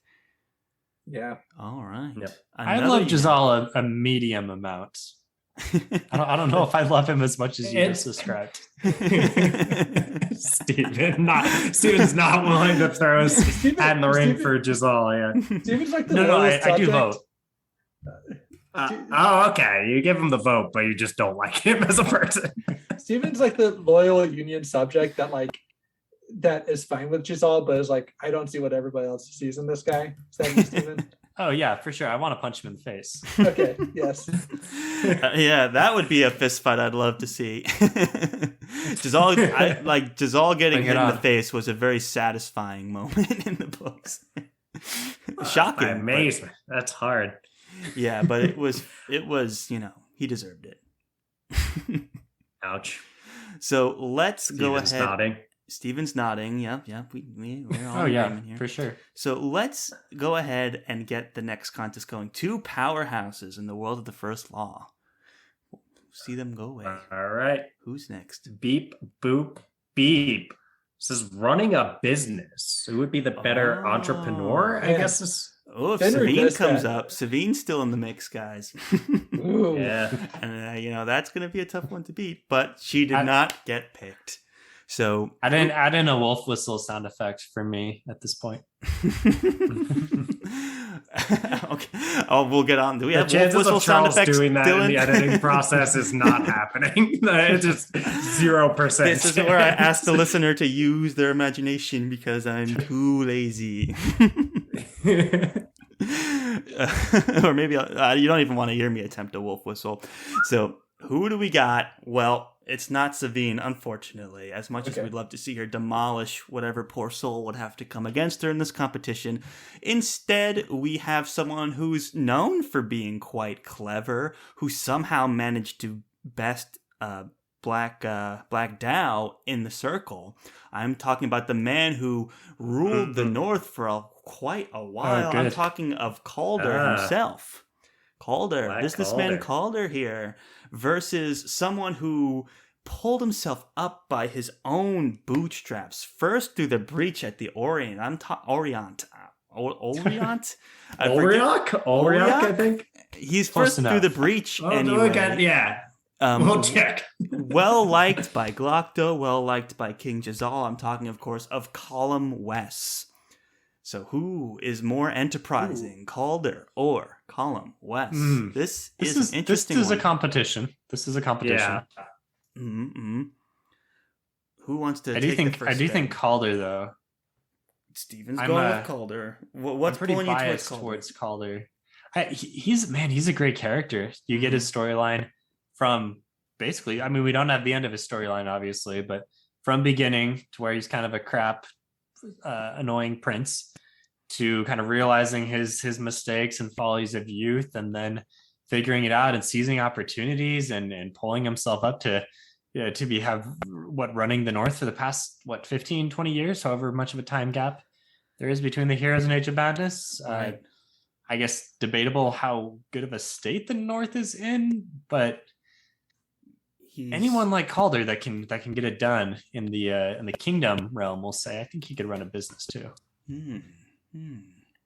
Yeah. All right. Yep. I love Jazal a medium amount. I don't know if I love him as much as you just described. Steven's not willing to throw his hat in the ring for Jazal. Yeah. Steven's like the I do vote. Okay. You give him the vote, but you just don't like him as a person. Steven's like the loyal Union subject that is fine with Jazal, but is I don't see what everybody else sees in this guy. Is that you, Steven? Oh yeah, for sure. I want to punch him in the face. Okay. Yes. That would be a fist fight I'd love to see. Jazal getting hit in the face was a very satisfying moment in the books. Shocking. Amazing. That's hard. Yeah, but it was he deserved it. Ouch. So let's go ahead. Nodding. Steven's nodding. Yep. We're all here. For sure. So let's go ahead and get the next contest going. 2 powerhouses in the world of the first law. See them go away. All right. Who's next? Beep, boop, beep. This is running a business. Who would be the better entrepreneur? I guess this. Oh, if Savine comes up, Savine's still in the mix, guys. Ooh. Yeah. And, that's going to be a tough one to beat, but she did not get picked. So I didn't add in a wolf whistle sound effect for me at this point. Okay. Oh, we'll get on. Do we the have chances wolf whistle of sound Charles effects, doing that Dylan? in the editing process is not happening. It's just 0%. This is where I ask the listener to use their imagination because I'm too lazy. Or maybe you don't even want to hear me attempt a wolf whistle. So who do we got? Well, it's not Savine, unfortunately. As much as we'd love to see her demolish whatever poor soul would have to come against her in this competition, instead we have someone who's known for being quite clever, who somehow managed to best Black Dow in the circle. I'm talking about the man who ruled the North for quite a while. I'm talking of Calder himself. Calder, businessman Calder here, versus someone who pulled himself up by his own bootstraps, first through the breach at the Orient. Orient, I think. He's first through the breach anyway. We'll check. Well liked by Glocto, well liked by King Jazal. I'm talking, of course, of Column West. So who is more enterprising, Calder or Column West? This is an interesting This is a competition. Yeah. Mm-hmm. Who wants to I take the first I do think Calder, though. Steven's going with Calder. What's pretty pulling biased you towards Calder? He's a great character. You get his storyline from basically, I mean, we don't have the end of his storyline, obviously, but from beginning to where he's kind of a crap, annoying prince, to kind of realizing his mistakes and follies of youth, and then figuring it out and seizing opportunities and pulling himself up to running the North for the past 15, 20 years, however much of a time gap there is between the Heroes and Age of Madness. Right. I guess debatable how good of a state the North is in, but anyone like Calder that can get it done in the kingdom realm, we'll say, I think he could run a business too.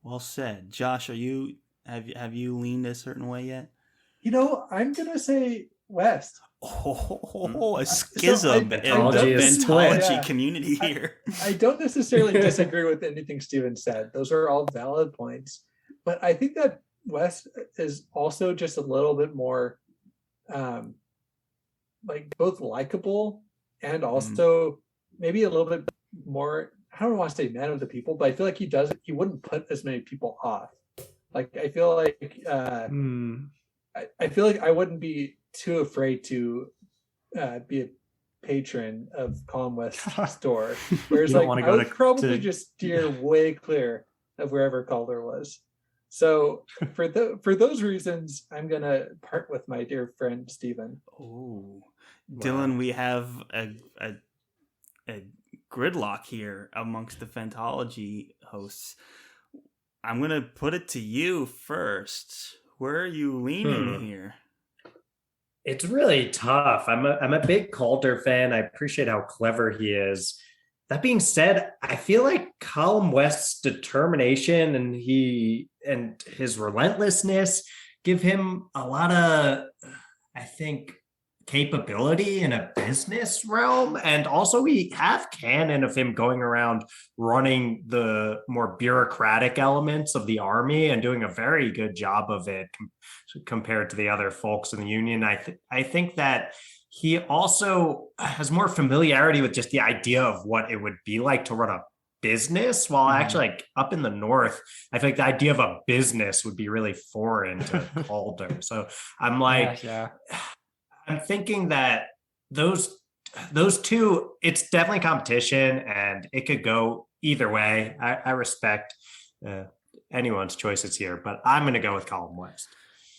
Well said. Josh, have you leaned a certain way yet? I'm gonna say West. A schism in the Fantology community here. I don't necessarily disagree with anything Steven said. Those are all valid points. But I think that West is also just a little bit more both likable and also maybe a little bit more, I don't want to say man of the people, but I feel like he wouldn't put as many people off. Like I feel like I feel like I wouldn't be too afraid to be a patron of Column West's store. Whereas I would probably just steer way clear of wherever Calder was. So for those reasons, I'm gonna part with my dear friend Steven. Oh, wow. Dylan, we have a gridlock here amongst the Fantology hosts. I'm gonna put it to you first. Where are you leaning here? It's really tough. I'm a big Calder fan. I appreciate how clever he is. That being said, I feel like Column West's determination and his relentlessness give him a lot of, I think, capability in a business realm. And also we have canon of him going around running the more bureaucratic elements of the army and doing a very good job of it compared to the other folks in the Union. I think that he also has more familiarity with just the idea of what it would be like to run a business, while actually like up in the North, I think the idea of a business would be really foreign to Calder. So I'm like, I'm thinking that those two, it's definitely competition and it could go either way. I respect anyone's choices here, but I'm going to go with Column West.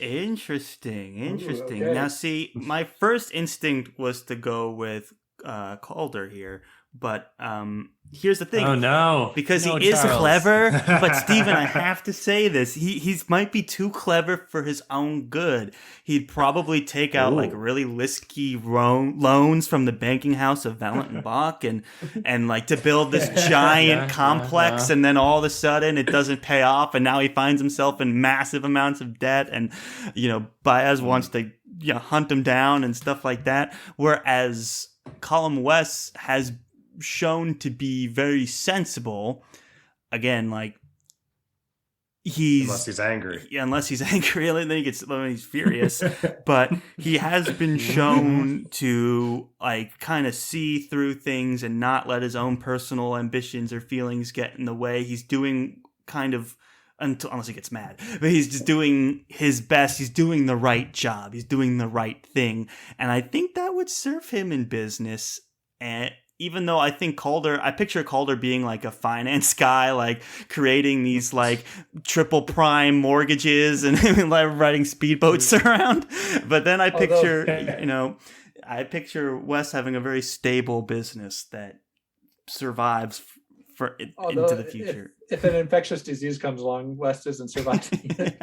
Interesting. Ooh, okay. Now, see, my first instinct was to go with Calder here, but here's the thing. Oh no! Because no, he is Charles. clever, but Steven, I have to say this: he might be too clever for his own good. He'd probably take out like really risky loans from the banking house of Valentin and like to build this giant complex, and then all of a sudden it doesn't pay off, and now he finds himself in massive amounts of debt, and Baez wants to hunt him down and stuff like that. Whereas Column West has shown to be very sensible. Again, like unless he's angry. Yeah, unless he's angry, then he's furious. But he has been shown to like kind of see through things and not let his own personal ambitions or feelings get in the way. He's doing kind of unless he gets mad, but he's just doing his best. He's doing the right job. He's doing the right thing, and I think that would serve him in business. And even though I think I picture Calder being like a finance guy, like creating these like triple prime mortgages and like riding speedboats around. But then I picture, I picture Wes having a very stable business that survives into the future. If an infectious disease comes along, Wes isn't surviving.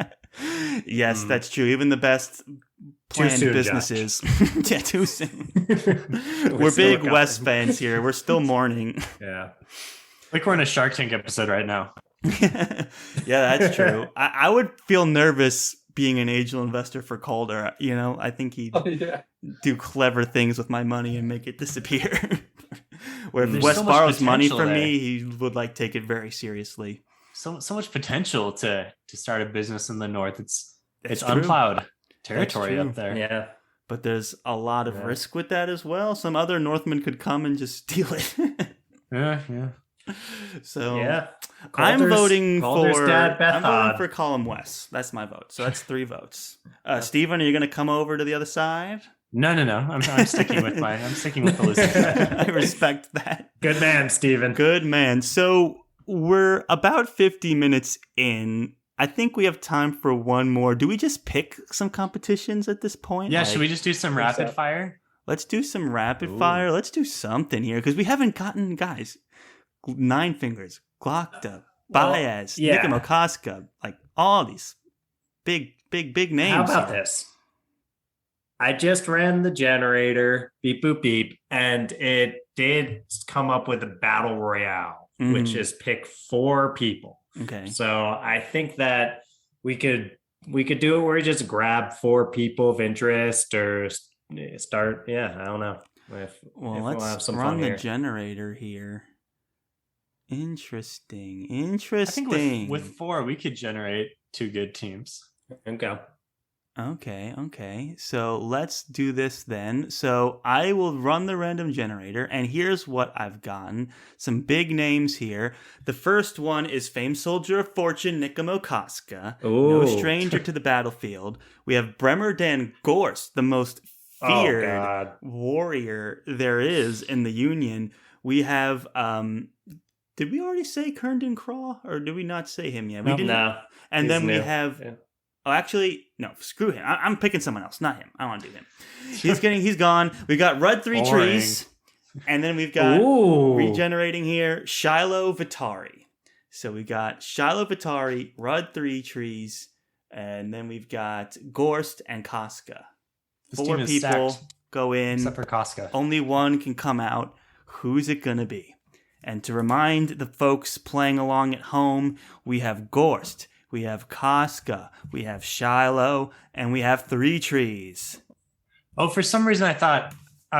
Yes, that's true. Even the best planned businesses. Yeah, too soon. We're big Wes fans here. We're still mourning. Yeah. Like we're in a Shark Tank episode right now. Yeah, that's true. I would feel nervous being an angel investor for Calder. I think he'd do clever things with my money and make it disappear. Where if Wes borrows money from me, he would like take it very seriously. So much potential to start a business in the north. It's unplowed territory up there. Yeah. But there's a lot of risk with that as well. Some other Northmen could come and just steal it. Yeah. So yeah. I'm voting for Column Wes. That's my vote. So that's 3 votes. Steven, are you going to come over to the other side? No. I'm sticking with the losing side. I respect that. Good man, Steven. Good man. So we're about 50 minutes in. I think we have time for one more. Do we just pick some competitions at this point? Yeah, should we just do some rapid fire? Let's do some rapid fire. Let's do something here because we haven't gotten, guys, Nine Fingers, Glokta, Baez, Nikimo Koska, like all these big names. How about this? I just ran the generator, beep, boop, beep, and it did come up with a battle royale, which is pick 4 people. Okay. So I think that we could do it where we just grab 4 people of interest or start. Yeah, I don't know. Let's have run the generator here. Interesting. I think with 4, we could generate 2 good teams. Okay. So let's do this then. So I will run the random generator, and here's what I've gotten. Some big names here. The first one is famed soldier of fortune, Nikimo Koska. No stranger to the battlefield. We have Bremer Dan Gorst, the most feared warrior there is in the Union. We have, did we already say Kerndon Craw, or did we not say him yet? We didn't. No. And then we have... Yeah. Oh, actually, no, screw him. I'm picking someone else, not him. I want to do him. He's gone. We got Rud 3 trees. And then we've got regenerating here, Shiloh Vitari. So we got Shiloh Vitari, Rud 3 trees, and then we've got Gorst and Koska. 4 people go in. Except for Koska. Only one can come out. Who's it going to be? And to remind the folks playing along at home, we have Gorst. We have Koska, we have Shiloh, and we have 3 trees. Oh, for some reason I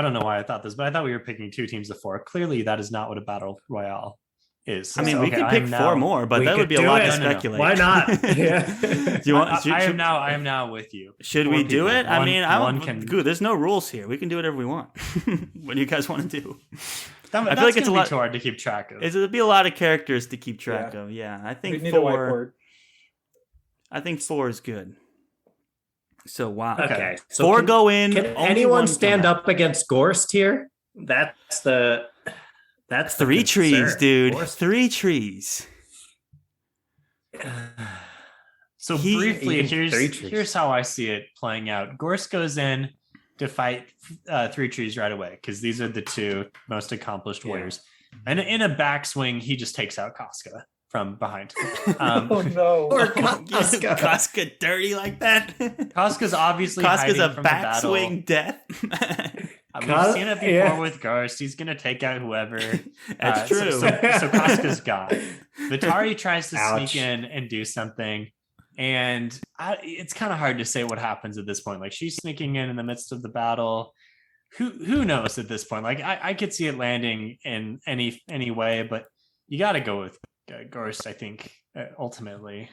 don't know why I thought this, but I thought we were picking 2 teams of 4. Clearly, that is not what a battle royale is. I mean, we could pick 4 more, but that would be a lot to speculate. Why not? Do you want? I am now with you. Should we do it? There's no rules here. We can do whatever we want. What do you guys want to do? I feel like it's a lot too hard to keep track of. It'll be a lot of characters to keep track of. Yeah, I think we need a whiteboard. I think 4 is good. So wow. Okay. So 4 go in. Can anyone stand up against Gorst here? That's 3 trees, dude. Gorst. 3 trees. So briefly, here's how I see it playing out. Gorst goes in to fight 3 trees right away because these are the 2 most accomplished warriors. And in a backswing, he just takes out Koska from behind. Oh no! Or Koska dirty like that. Koska's obviously Koska's a backswing death. We've seen it before with Gorst. He's gonna take out whoever. That's true. So Koska's gone. Vitari tries to sneak in and do something, and it's kind of hard to say what happens at this point. Like she's sneaking in the midst of the battle. Who knows at this point? Like I could see it landing in any way, but you got to go with Gorst, I think, ultimately.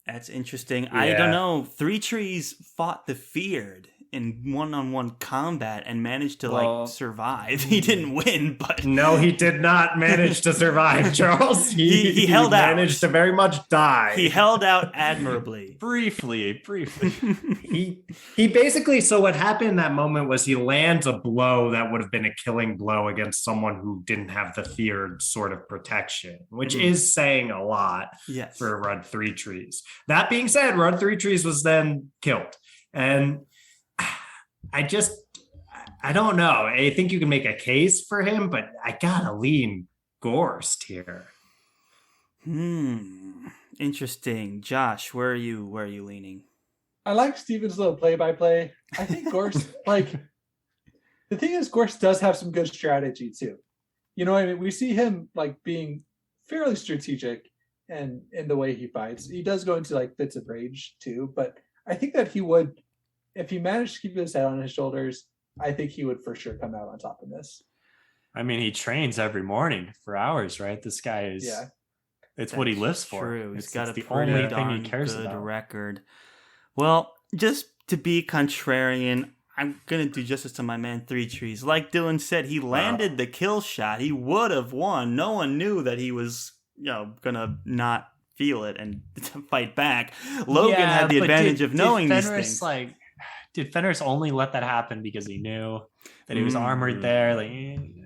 That's interesting. Yeah. I don't know. Three Trees fought the Feared in one-on-one combat and managed to survive. He didn't win, but no, he did not manage to survive, Charles. He held out. He managed to very much die. He held out admirably. briefly. He basically, so what happened in that moment was he lands a blow that would have been a killing blow against someone who didn't have the Feared sort of protection, which is saying a lot for Rudd Three Trees. That being said, Rudd Three Trees was then killed. And I don't know. I think you can make a case for him, but I gotta lean Gorst here. Interesting. Josh, where are you leaning? I like Steven's little play-by-play. I think Gorst, the thing is, Gorst does have some good strategy too. You know what I mean? We see him being fairly strategic and in the way he fights. He does go into fits of rage too, but I think that he would, if he managed to keep his head on his shoulders, I think he would for sure come out on top of this. I mean, he trains every morning for hours, right? This guy is, it's what he lives for. True. He's got the only thing he cares good about. Record. Well, just to be contrarian, I'm going to do justice to my man Three Trees. Like Dylan said, he landed the kill shot. He would have won. No one knew that he was, going to not feel it and fight back. Logan had the advantage of knowing these things. Did Fenris only let that happen because he knew that he was armored there?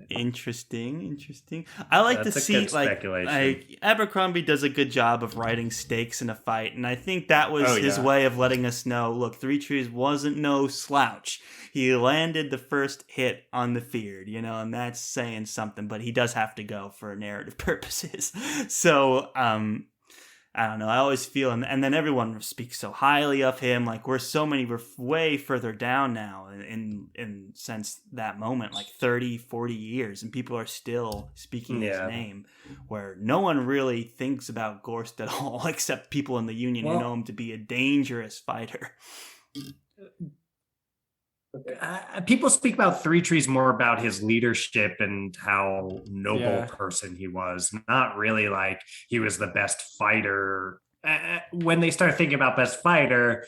Interesting. I like to see Abercrombie does a good job of writing stakes in a fight, and I think that was his way of letting us know, look, Three Trees wasn't no slouch. He landed the first hit on the Feared, and that's saying something, but he does have to go for narrative purposes. So, I don't know. I always feel, and then everyone speaks so highly of him. We're way further down now in since that moment, 30, 40 years, and people are still speaking his name, where no one really thinks about Gorst at all, except people in the Union who know him to be a dangerous fighter. People speak about Three Trees more about his leadership and how noble person he was, not really he was the best fighter. When they start thinking about best fighter,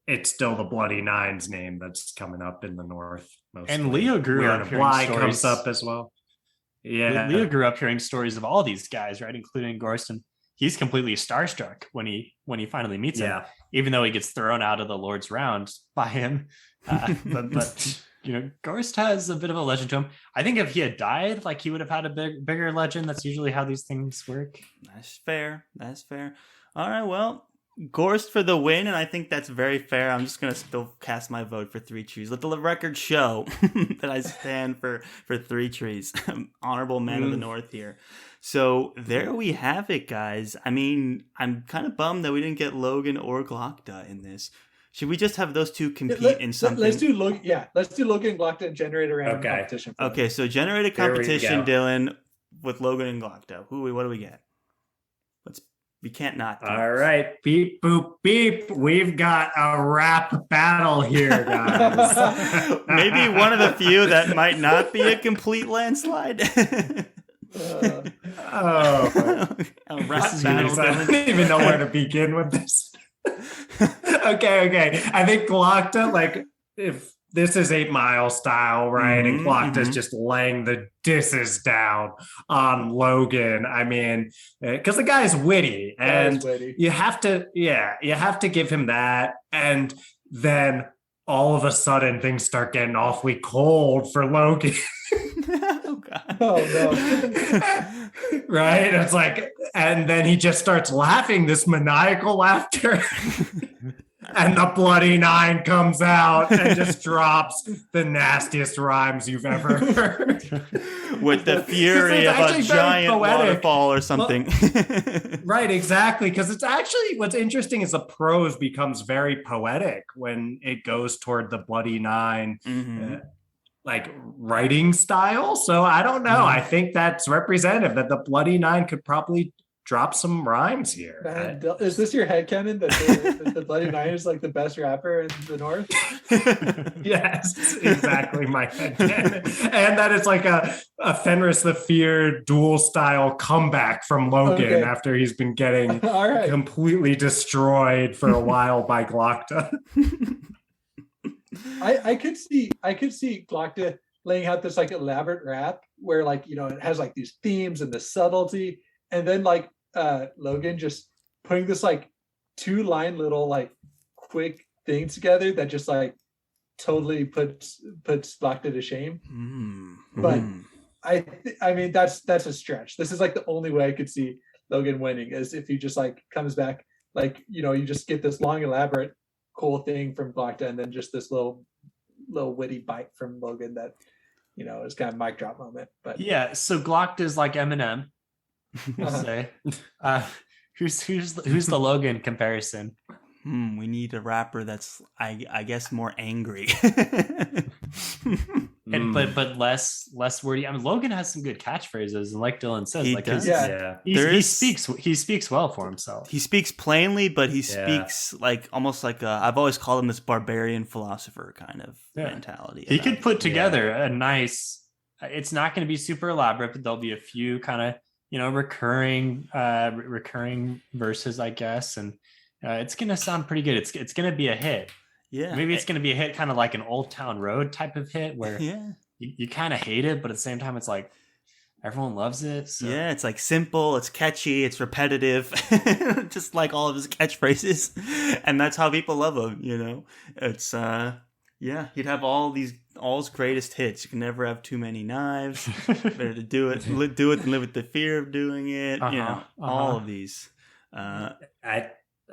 it's still the Bloody Nine's name that's coming up in the North. Mostly. And Leo grew up hearing stories. Comes up as well. Yeah, Leo grew up hearing stories of all these guys, right, including Gorst, and he's completely starstruck when he finally meets him, even though he gets thrown out of the Lord's round by him. But Gorst has a bit of a legend to him. I think if he had died, he would have had a bigger legend. That's usually how these things work. That's fair. All right, well, Gorst for the win, and I think that's very fair. I'm just gonna still cast my vote for Three Trees. Let the record show that I stand for Three Trees. Honorable man of the North here. So there we have it, guys. I mean, I'm kind of bummed that we didn't get Logan or Glockta in this. Should we just have those two compete in something? Let's do Logan and Glockta and generate a random competition. Okay, so generate a competition, Dylan, with Logan and Glockta. What do we get? We can't not. All right, beep boop beep. We've got a rap battle here, guys. Maybe one of the few that might not be a complete landslide. A rap battle. I don't even know where to begin with this. Okay. I think Glockta, if this is 8 Mile style, right? And Glockta's just laying the disses down on Logan. I mean, because the guy's witty, and you have to give him that. And then all of a sudden things start getting awfully cold for Logan. Oh God. Oh no. Right? It's and then he just starts laughing, this maniacal laughter. And the Bloody Nine comes out and just drops the nastiest rhymes you've ever heard. With the fury of a giant waterfall or something. Right, exactly. Because it's actually, what's interesting is the prose becomes very poetic when it goes toward the Bloody Nine, writing style. So I don't know. I think that's representative that the Bloody Nine could probably drop some rhymes here. Man, is this your headcanon that the Bloody Nine is like the best rapper in the North? Yes, exactly my headcanon. And that it's like a Fenris the Fear dual style comeback from Logan after he's been getting completely destroyed for a while by Glokta. I could see Glokta laying out this like elaborate rap where like, you know, it has like these themes and the subtlety, and then like Logan just putting this like 2-line little like quick thing together that just like totally puts Glokta to shame. But I mean that's a stretch. This is like the only way I could see Logan winning is if he just like comes back, like, you know, you just get this long elaborate cool thing from Glokta and then just this little witty bite from Logan that, you know, is kind of mic drop moment. But yeah, so Glokta is like Eminem. We'll say. Who's the Logan comparison? We need a rapper that's I guess more angry. And but less wordy. I mean, Logan has some good catchphrases, and like Dylan says, he speaks well for himself. He speaks plainly, but he speaks like almost like I've always called him this barbarian philosopher kind of mentality. He could put together a nice. It's not going to be super elaborate, but there'll be a few kind of, you know, recurring verses, I guess, and it's going to sound pretty good. It's going to be a hit. Yeah, maybe it's going to be a hit, kind of like an Old Town Road type of hit, where you kind of hate it, but at the same time, it's like everyone loves it. So. Yeah, it's like simple, it's catchy, it's repetitive, just like all of his catchphrases, and that's how people love him. You know, it's he'd have all his greatest hits. You can never have too many knives. Better to do it than live with the fear of doing it. You know, all of these.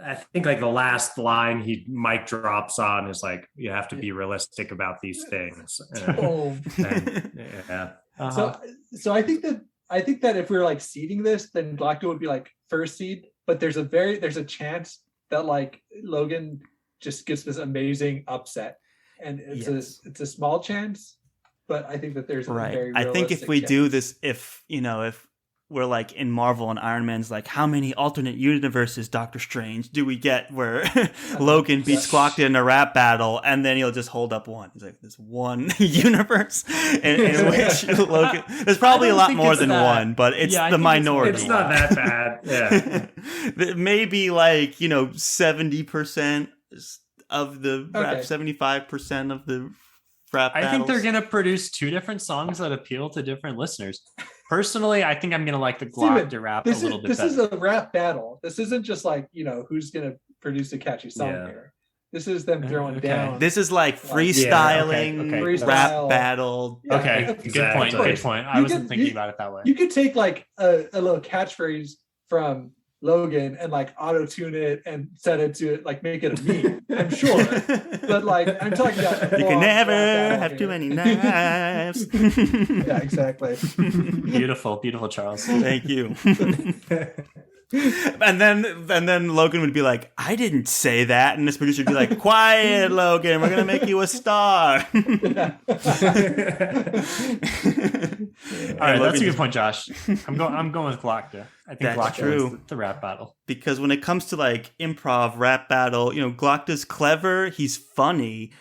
I think like the last line he mic drops on is like, you have to be realistic about these things. So I think that if we were like seeding this, then Glokta would be like first seed, but there's a chance that like Logan just gets this amazing upset, and it's a small chance, but I think that there's a very realistic I think if we do this, if we're like in Marvel and Iron Man's like, how many alternate universes, Doctor Strange, do we get where Logan beats Glokta in a rap battle, and then he'll just hold up one. He's like, there's one universe in which Logan. There's probably a lot more than one, but it's the minority. It's not that bad. Yeah, maybe like 70% of the rap, 75% of the rap battles. I think they're gonna produce two different songs that appeal to different listeners. Personally, I think I'm going to like the Glokta rap a little bit better. This is a rap battle. This isn't just like, who's going to produce a catchy song here. This is them throwing down. This is like freestyling, rap battle. Yeah. Okay, good point. I wasn't thinking about it that way. You could take like a little catchphrase from Logan and like auto-tune it and set it to like make it a meme, I'm sure. But like I'm talking about you can never have too many knives. Yeah, exactly. Beautiful Charles. Thank you. And then Logan would be like, I didn't say that, and this producer would be like, quiet, Logan, we're gonna make you a star. All right, that's a good point, Josh. I'm going with Glokta. I think Glokta is the rap battle. Because when it comes to like improv rap battle, Glokta's clever, he's funny.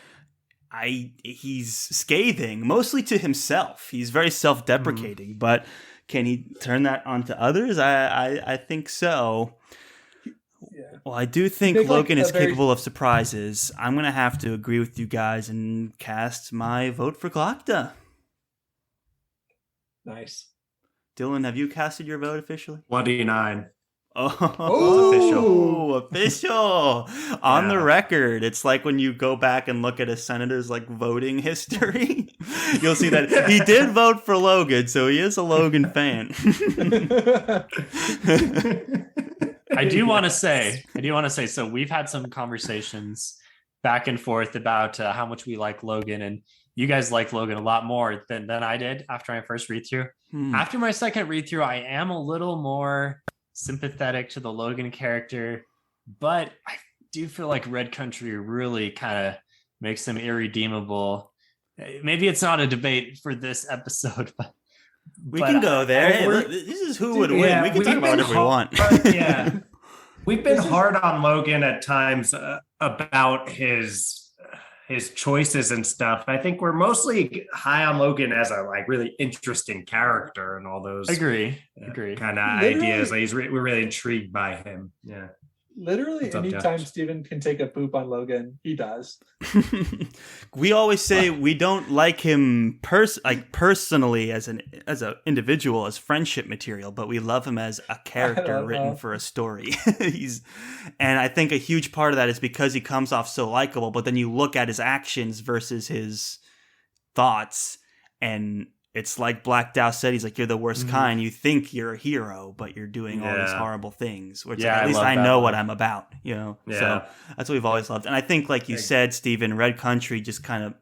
He's scathing, mostly to himself. He's very self-deprecating, but can he turn that onto others? I think so. Yeah. Well, I do think Logan is capable of surprises. I'm going to have to agree with you guys and cast my vote for Glokta. Nice. Dylan, have you casted your vote officially? 29. Oh, official. On the record. It's like when you go back and look at a senator's like voting history, you'll see that he did vote for Logan, so he is a Logan fan. I do want to say, so we've had some conversations back and forth about how much we like Logan, and you guys like Logan a lot more than I did after my first read through. After my second read through, I am a little more sympathetic to the Logan character, but I do feel like Red Country really kind of makes him irredeemable. Maybe it's not a debate for this episode, We can go there. Hey, look, this is who would win. We can talk about whatever we want. Yeah. We've been hard on Logan at times about his choices and stuff. I think we're mostly high on Logan as a like really interesting character and all those agree kind of ideas. Like we're really intrigued by him. Yeah. Literally, anytime Steven can take a poop on Logan, he does. We always say we don't like him personally as an individual, as friendship material, but we love him as a character written for a story. And I think a huge part of that is because he comes off so likable, but then you look at his actions versus his thoughts, and it's like Black Dow said, he's like, you're the worst kind. You think you're a hero, but you're doing all these horrible things. Which at least I know what I'm about, you know? Yeah. So that's what we've always loved. And I think, like you said, Stephen, Red Country just kind of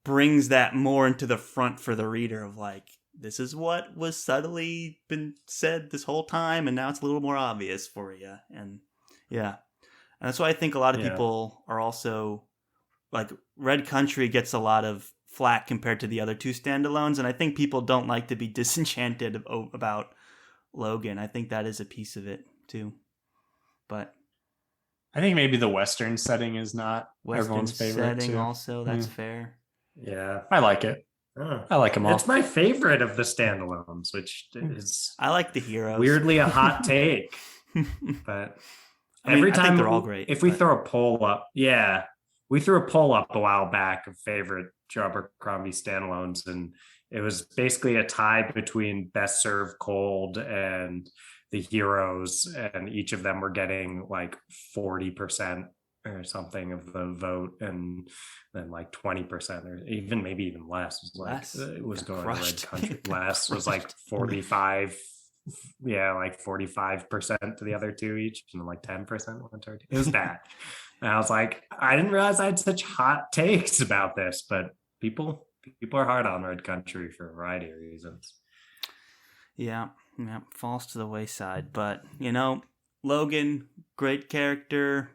brings that more into the front for the reader of like, this is what was subtly been said this whole time, and now it's a little more obvious for you. And and that's why I think a lot of people are also like, Red Country gets a lot of flack compared to the other two standalones, and I think people don't like to be disenchanted about Logan. I think that is a piece of it too. But I think maybe the Western setting is not everyone's favorite setting too. Also, that's fair. Yeah, I like it. I like them all. It's my favorite of the standalones, which is I like the heroes. Weirdly, a hot take, but every time they're all great. If we throw a poll up, we threw a poll up a while back of favorite Joe Abercrombie standalones, and it was basically a tie between Best Served Cold and the Heroes, and each of them were getting like 40% or something of the vote, and then like 20% or maybe even less was like it was going to Red Country. Less was like 45. Like 45% to the other two each, and like 10% went to it. It was bad. And I was like, I didn't realize I had such hot takes about this, but people are hard on Red Country for a variety of reasons. Yeah, falls to the wayside. But, Logan, great character,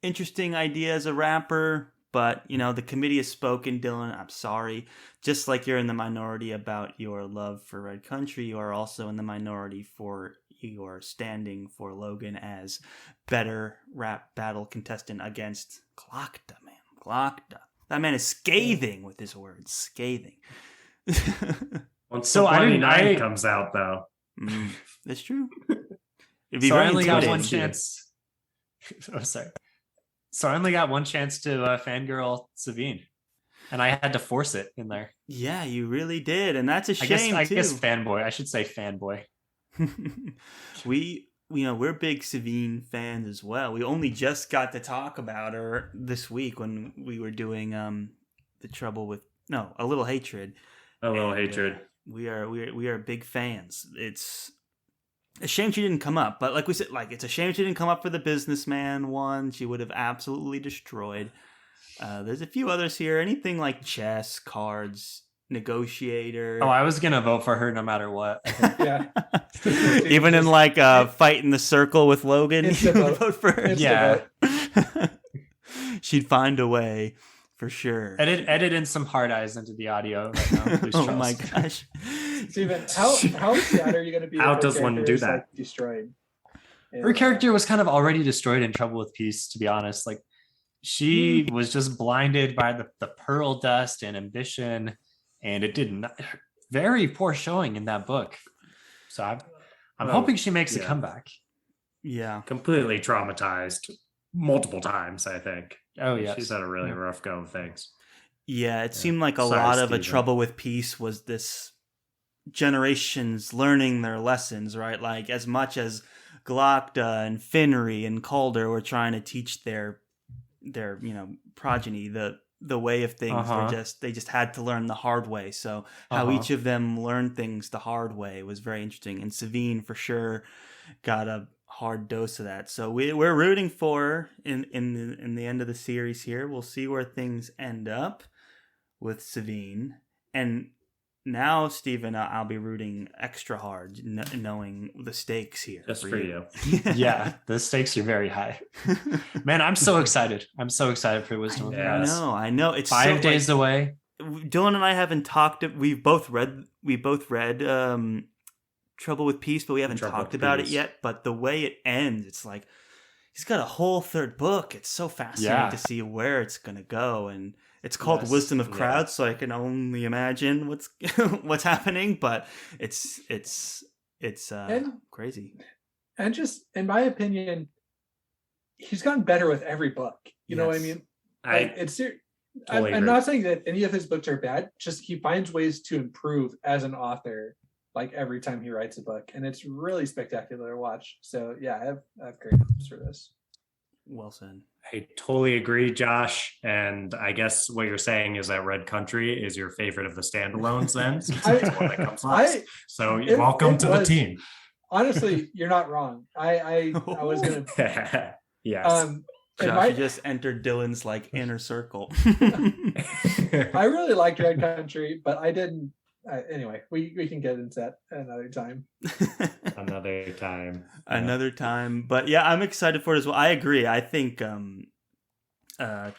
interesting idea as a rapper, but, the committee has spoken, Dylan. I'm sorry. Just like you're in the minority about your love for Red Country, you are also in the minority for your standing for Logan as better rap battle contestant against Glokta, man. Glokta. That man is scathing with his words. Scathing. Once so 29 comes out, though. That's true. So I only got one chance. Oh, sorry. So I only got one chance to fangirl Savine, and I had to force it in there. Yeah, you really did, and that's a shame too. I guess fanboy. I should say fanboy. We're big Savine fans as well. We only just got to talk about her this week when we were doing A Little Hatred. A Little Hatred. We are big fans. It's a shame she didn't come up, but like we said, it's a shame she didn't come up for the businessman one. She would have absolutely destroyed. There's a few others here. Anything like chess, cards, negotiator. Oh, I was gonna vote for her no matter what. Yeah. Even in fight in the circle with Logan, you would vote for her. Yeah. She'd find a way for sure. Edit in some hard eyes into the audio right now. Oh my gosh. Steven, how sad are you going to be? How does one do that? Destroyed. Her character was kind of already destroyed in Trouble with Peace, to be honest. Like, she was just blinded by the pearl dust and ambition, and it did not. Very poor showing in that book. So I'm hoping she makes a comeback. Yeah, completely traumatized multiple times, I think. Oh yeah, she's had a really rough go of things. Yeah, it seemed like a lot of A Trouble with Peace was this generations learning their lessons, right? Like, as much as Glokta and Finnery and Calder were trying to teach their progeny the way of things, they just had to learn the hard way. So how each of them learned things the hard way was very interesting, and Savine for sure got a hard dose of that. So we're rooting for her in the end of the series here. We'll see where things end up with Savine. And now, Stephen, I'll be rooting extra hard, knowing the stakes here. Just for you. Yeah, the stakes are very high. Man, I'm so excited. I'm so excited for Wisdom of the Goddess. I know. It's 5 days away. Dylan and I haven't talked. We both read Trouble with Peace, but we haven't talked about it yet. But the way it ends, it's like he's got a whole third book. It's so fascinating to see where it's gonna go, and it's called Wisdom of Crowds, so I can only imagine what's happening. But it's crazy. And just in my opinion, he's gotten better with every book. You know what I mean? I'm not saying that any of his books are bad. Just he finds ways to improve as an author, like every time he writes a book, and it's really spectacular to watch. So yeah, I have great hopes for this. Well said. I totally agree, Josh. And I guess what you're saying is that Red Country is your favorite of the standalones, then. So welcome to the team. Honestly, you're not wrong. I was gonna. Yes. Josh, you just entered Dylan's inner circle. I really liked Red Country, but I didn't. Anyway, we can get into that another time. Another time. But yeah, I'm excited for it as well. I agree. I think I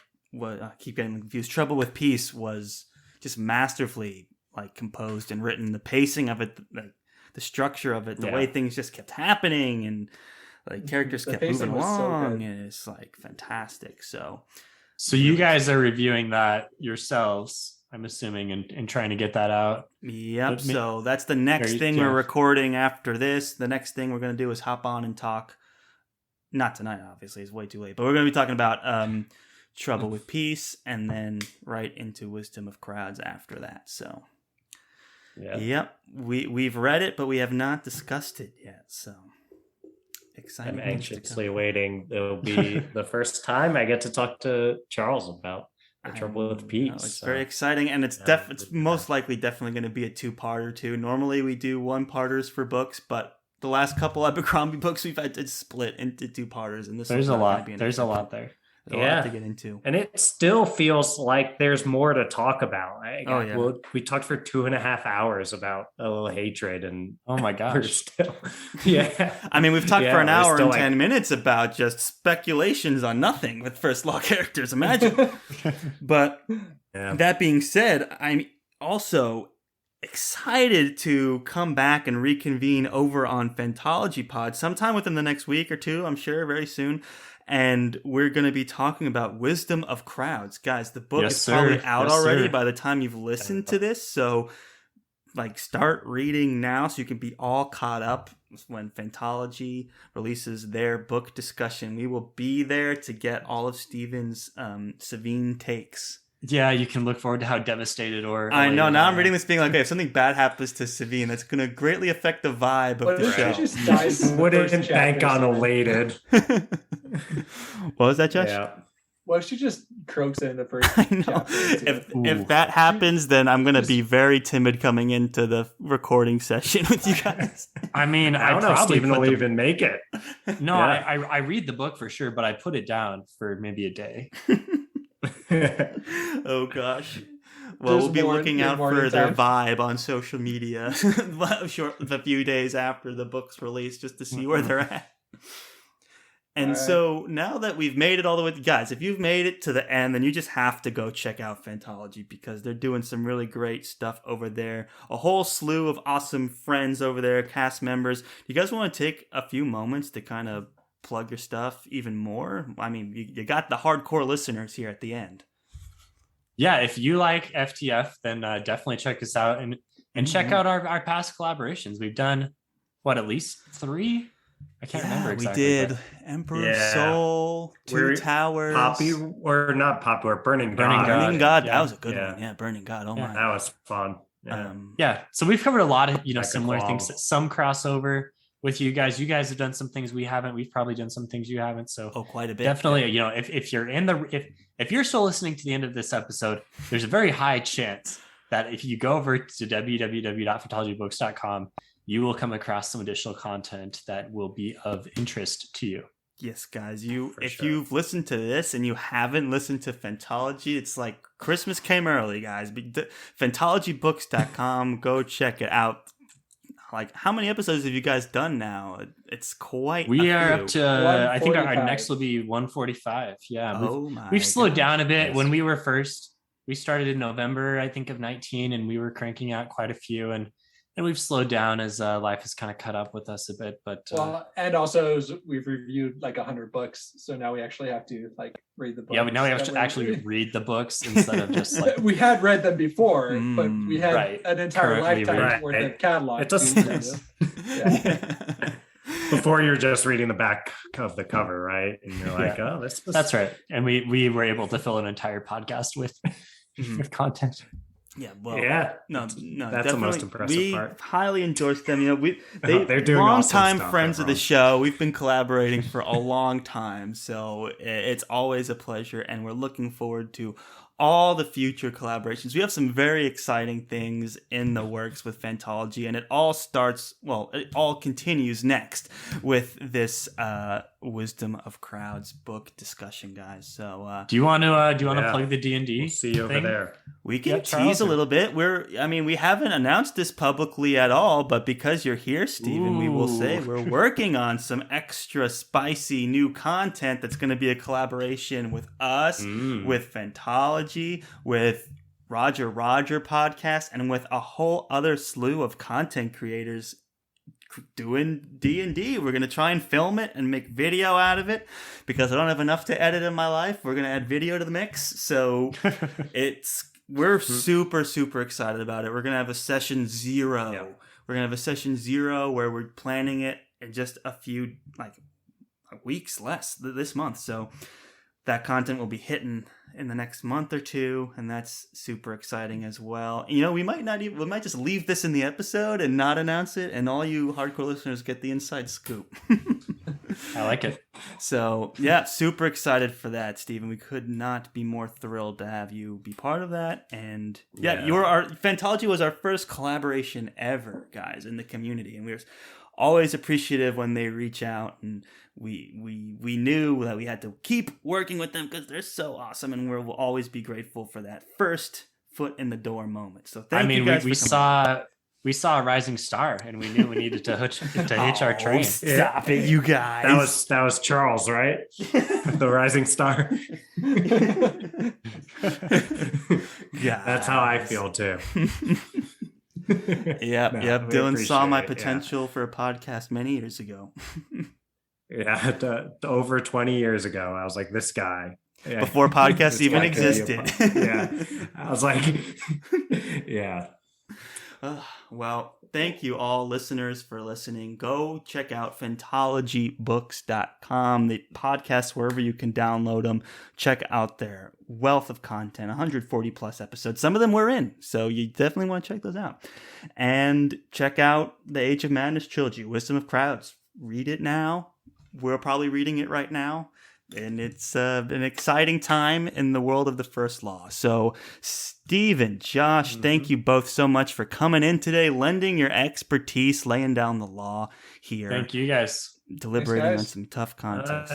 keep getting confused. Trouble with Peace was just masterfully composed and written. The pacing of it, the structure of it, the way things just kept happening, and characters kept moving along, and it's fantastic. So you guys are reviewing that yourselves, I'm assuming, and trying to get that out. Yep. So that's the next thing we're recording after this. The next thing we're going to do is hop on and talk. Not tonight, obviously. It's way too late. But we're going to be talking about Trouble with Peace, and then right into Wisdom of Crowds after that. So, yep. We've read it, but we have not discussed it yet. So, exciting. I'm anxiously waiting. It'll be the first time I get to talk to Charles about Trouble with Peace. It's very exciting, and it's most likely definitely going to be a two-parter too. Normally we do one-parters for books, but the last couple Abercrombie books we've had to split into two-parters, and there's a lot there. There's a lot to get into, and it still feels like there's more to talk about. We talked for 2.5 hours about a little hatred, and oh my gosh, I mean, we've talked for an hour and 10 minutes about just speculations on nothing with first law characters. Imagine. But that being said, I'm also excited to come back and reconvene over on Fantology Pod sometime within the next week or two. I'm sure very soon. And we're going to be talking about Wisdom of Crowds. Guys, the book is probably out already by the time you've listened to this. So, start reading now so you can be all caught up when Fantology releases their book discussion. We will be there to get all of Steven's Savine takes. Yeah, you can look forward to how devastated or... I know, now I'm reading this being if something bad happens to Savine, that's going to greatly affect the vibe of the show. Just dies wouldn't bank on elated. What was that, Josh? Yeah. Well, she just croaks it in the first chapter. If that happens, then I'm going to be very timid coming into the recording session with you guys. I mean, I don't know if Steven will even make it. No, I read the book for sure, but I put it down for maybe a day. Oh gosh. Well, we'll be looking out for their vibe on social media a few days after the book's released, just to see where they're at. And so now that we've made it all the way, guys, if you've made it to the end, then you just have to go check out Fantology, because they're doing some really great stuff over there. A whole slew of awesome friends over there, cast members. Do you guys want to take a few moments to kind of plug your stuff even more? I mean, you got the hardcore listeners here at the end. Yeah, if you like FTF, then definitely check us out and check out our past collaborations. We've done at least 3? I can't remember exactly. We did Emperor Soul, Two Towers, Burning God. Burning God. That was a good one. Yeah, Burning God. Oh my, that was fun. So we've covered a lot of similar things. Some crossover with you guys. You guys have done some things we haven't. We've probably done some things you haven't. So quite a bit. Definitely, if you're if you're still listening to the end of this episode, there's a very high chance that if you go over to www.fantologybooks.com, you will come across some additional content that will be of interest to you. Yes, guys. You've listened to this and you haven't listened to Fantology, it's like Christmas came early, guys. Fantologybooks.com, go check it out. How many episodes have you guys done now? It's quite. We are up to. I think our next will be 145. Yeah, we've slowed down a bit. When we were first we started in November, I think, of 19, and we were cranking out quite a few, and we've slowed down as life has kind of caught up with us a bit. But and also we've reviewed like 100 books, so now we actually have to like read the books. Yeah, now we have to actually read the books instead of just like we had read them before, but we had an entire lifetime worth of catalog. It just before you're just reading the back of the cover, right? And you're like, oh, that's right. And we were able to fill an entire podcast with content. Yeah, well, no, that's the most impressive part. We highly endorse them. You know, they're doing long-time friends of the show. We've been collaborating for a long time, so it's always a pleasure, and we're looking forward to all the future collaborations. We have some very exciting things in the works with Fantology, and it all continues next with this Wisdom of Crowds book discussion, guys. So do you want to plug the D&D? We'll see you over there. We can tease a little bit. We haven't announced this publicly at all, but because you're here, Stephen, we will say we're working on some extra spicy new content that's going to be a collaboration with us, with Fantology, with Roger Podcast, and with a whole other slew of content creators doing D&D. We're going to try and film it and make video out of it because I don't have enough to edit in my life. We're going to add video to the mix. So we're super, super excited about it. We're going to have a session 0. Yep. We're going to have a session 0 where we're planning it in just a few weeks less this month. So that content will be hitting in the next month or two, and that's super exciting as well. You know, we might just leave this in the episode and not announce it, and all you hardcore listeners get the inside scoop. I like it. So yeah, super excited for that, Stephen. We could not be more thrilled to have you be part of that. And Fantology was our first collaboration ever, guys, in the community, and we're always appreciative when they reach out, and we knew that we had to keep working with them because they're so awesome, and we'll always be grateful for that first foot in the door moment. So thank you guys. We saw a rising star, and we knew we needed to hitch our train. Stop it, you guys! That was Charles, right? The rising star. Yeah, that's how I feel too. Yep. Dylan saw my potential for a podcast many years ago. Over 20 years ago, I was like, this guy. Before podcasts even existed. I was like, yeah. Well, thank you all listeners for listening. Go check out fantologybooks.com, the podcasts wherever you can download them. Check out their wealth of content, 140 plus episodes. Some of them we're in, so you definitely want to check those out. And check out the Age of Madness trilogy, Wisdom of Crowds. Read it now. We're probably reading it right now. And it's an exciting time in the world of the First Law. So, Stephen, Josh, thank you both so much for coming in today, lending your expertise, laying down the law here. Thank you, guys. Deliberating on some tough content.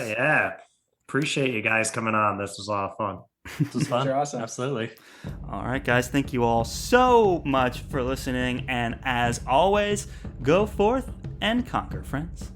Appreciate you guys coming on. This was a lot of fun. This was fun. You're awesome. Absolutely. All right, guys. Thank you all so much for listening. And as always, go forth and conquer, friends.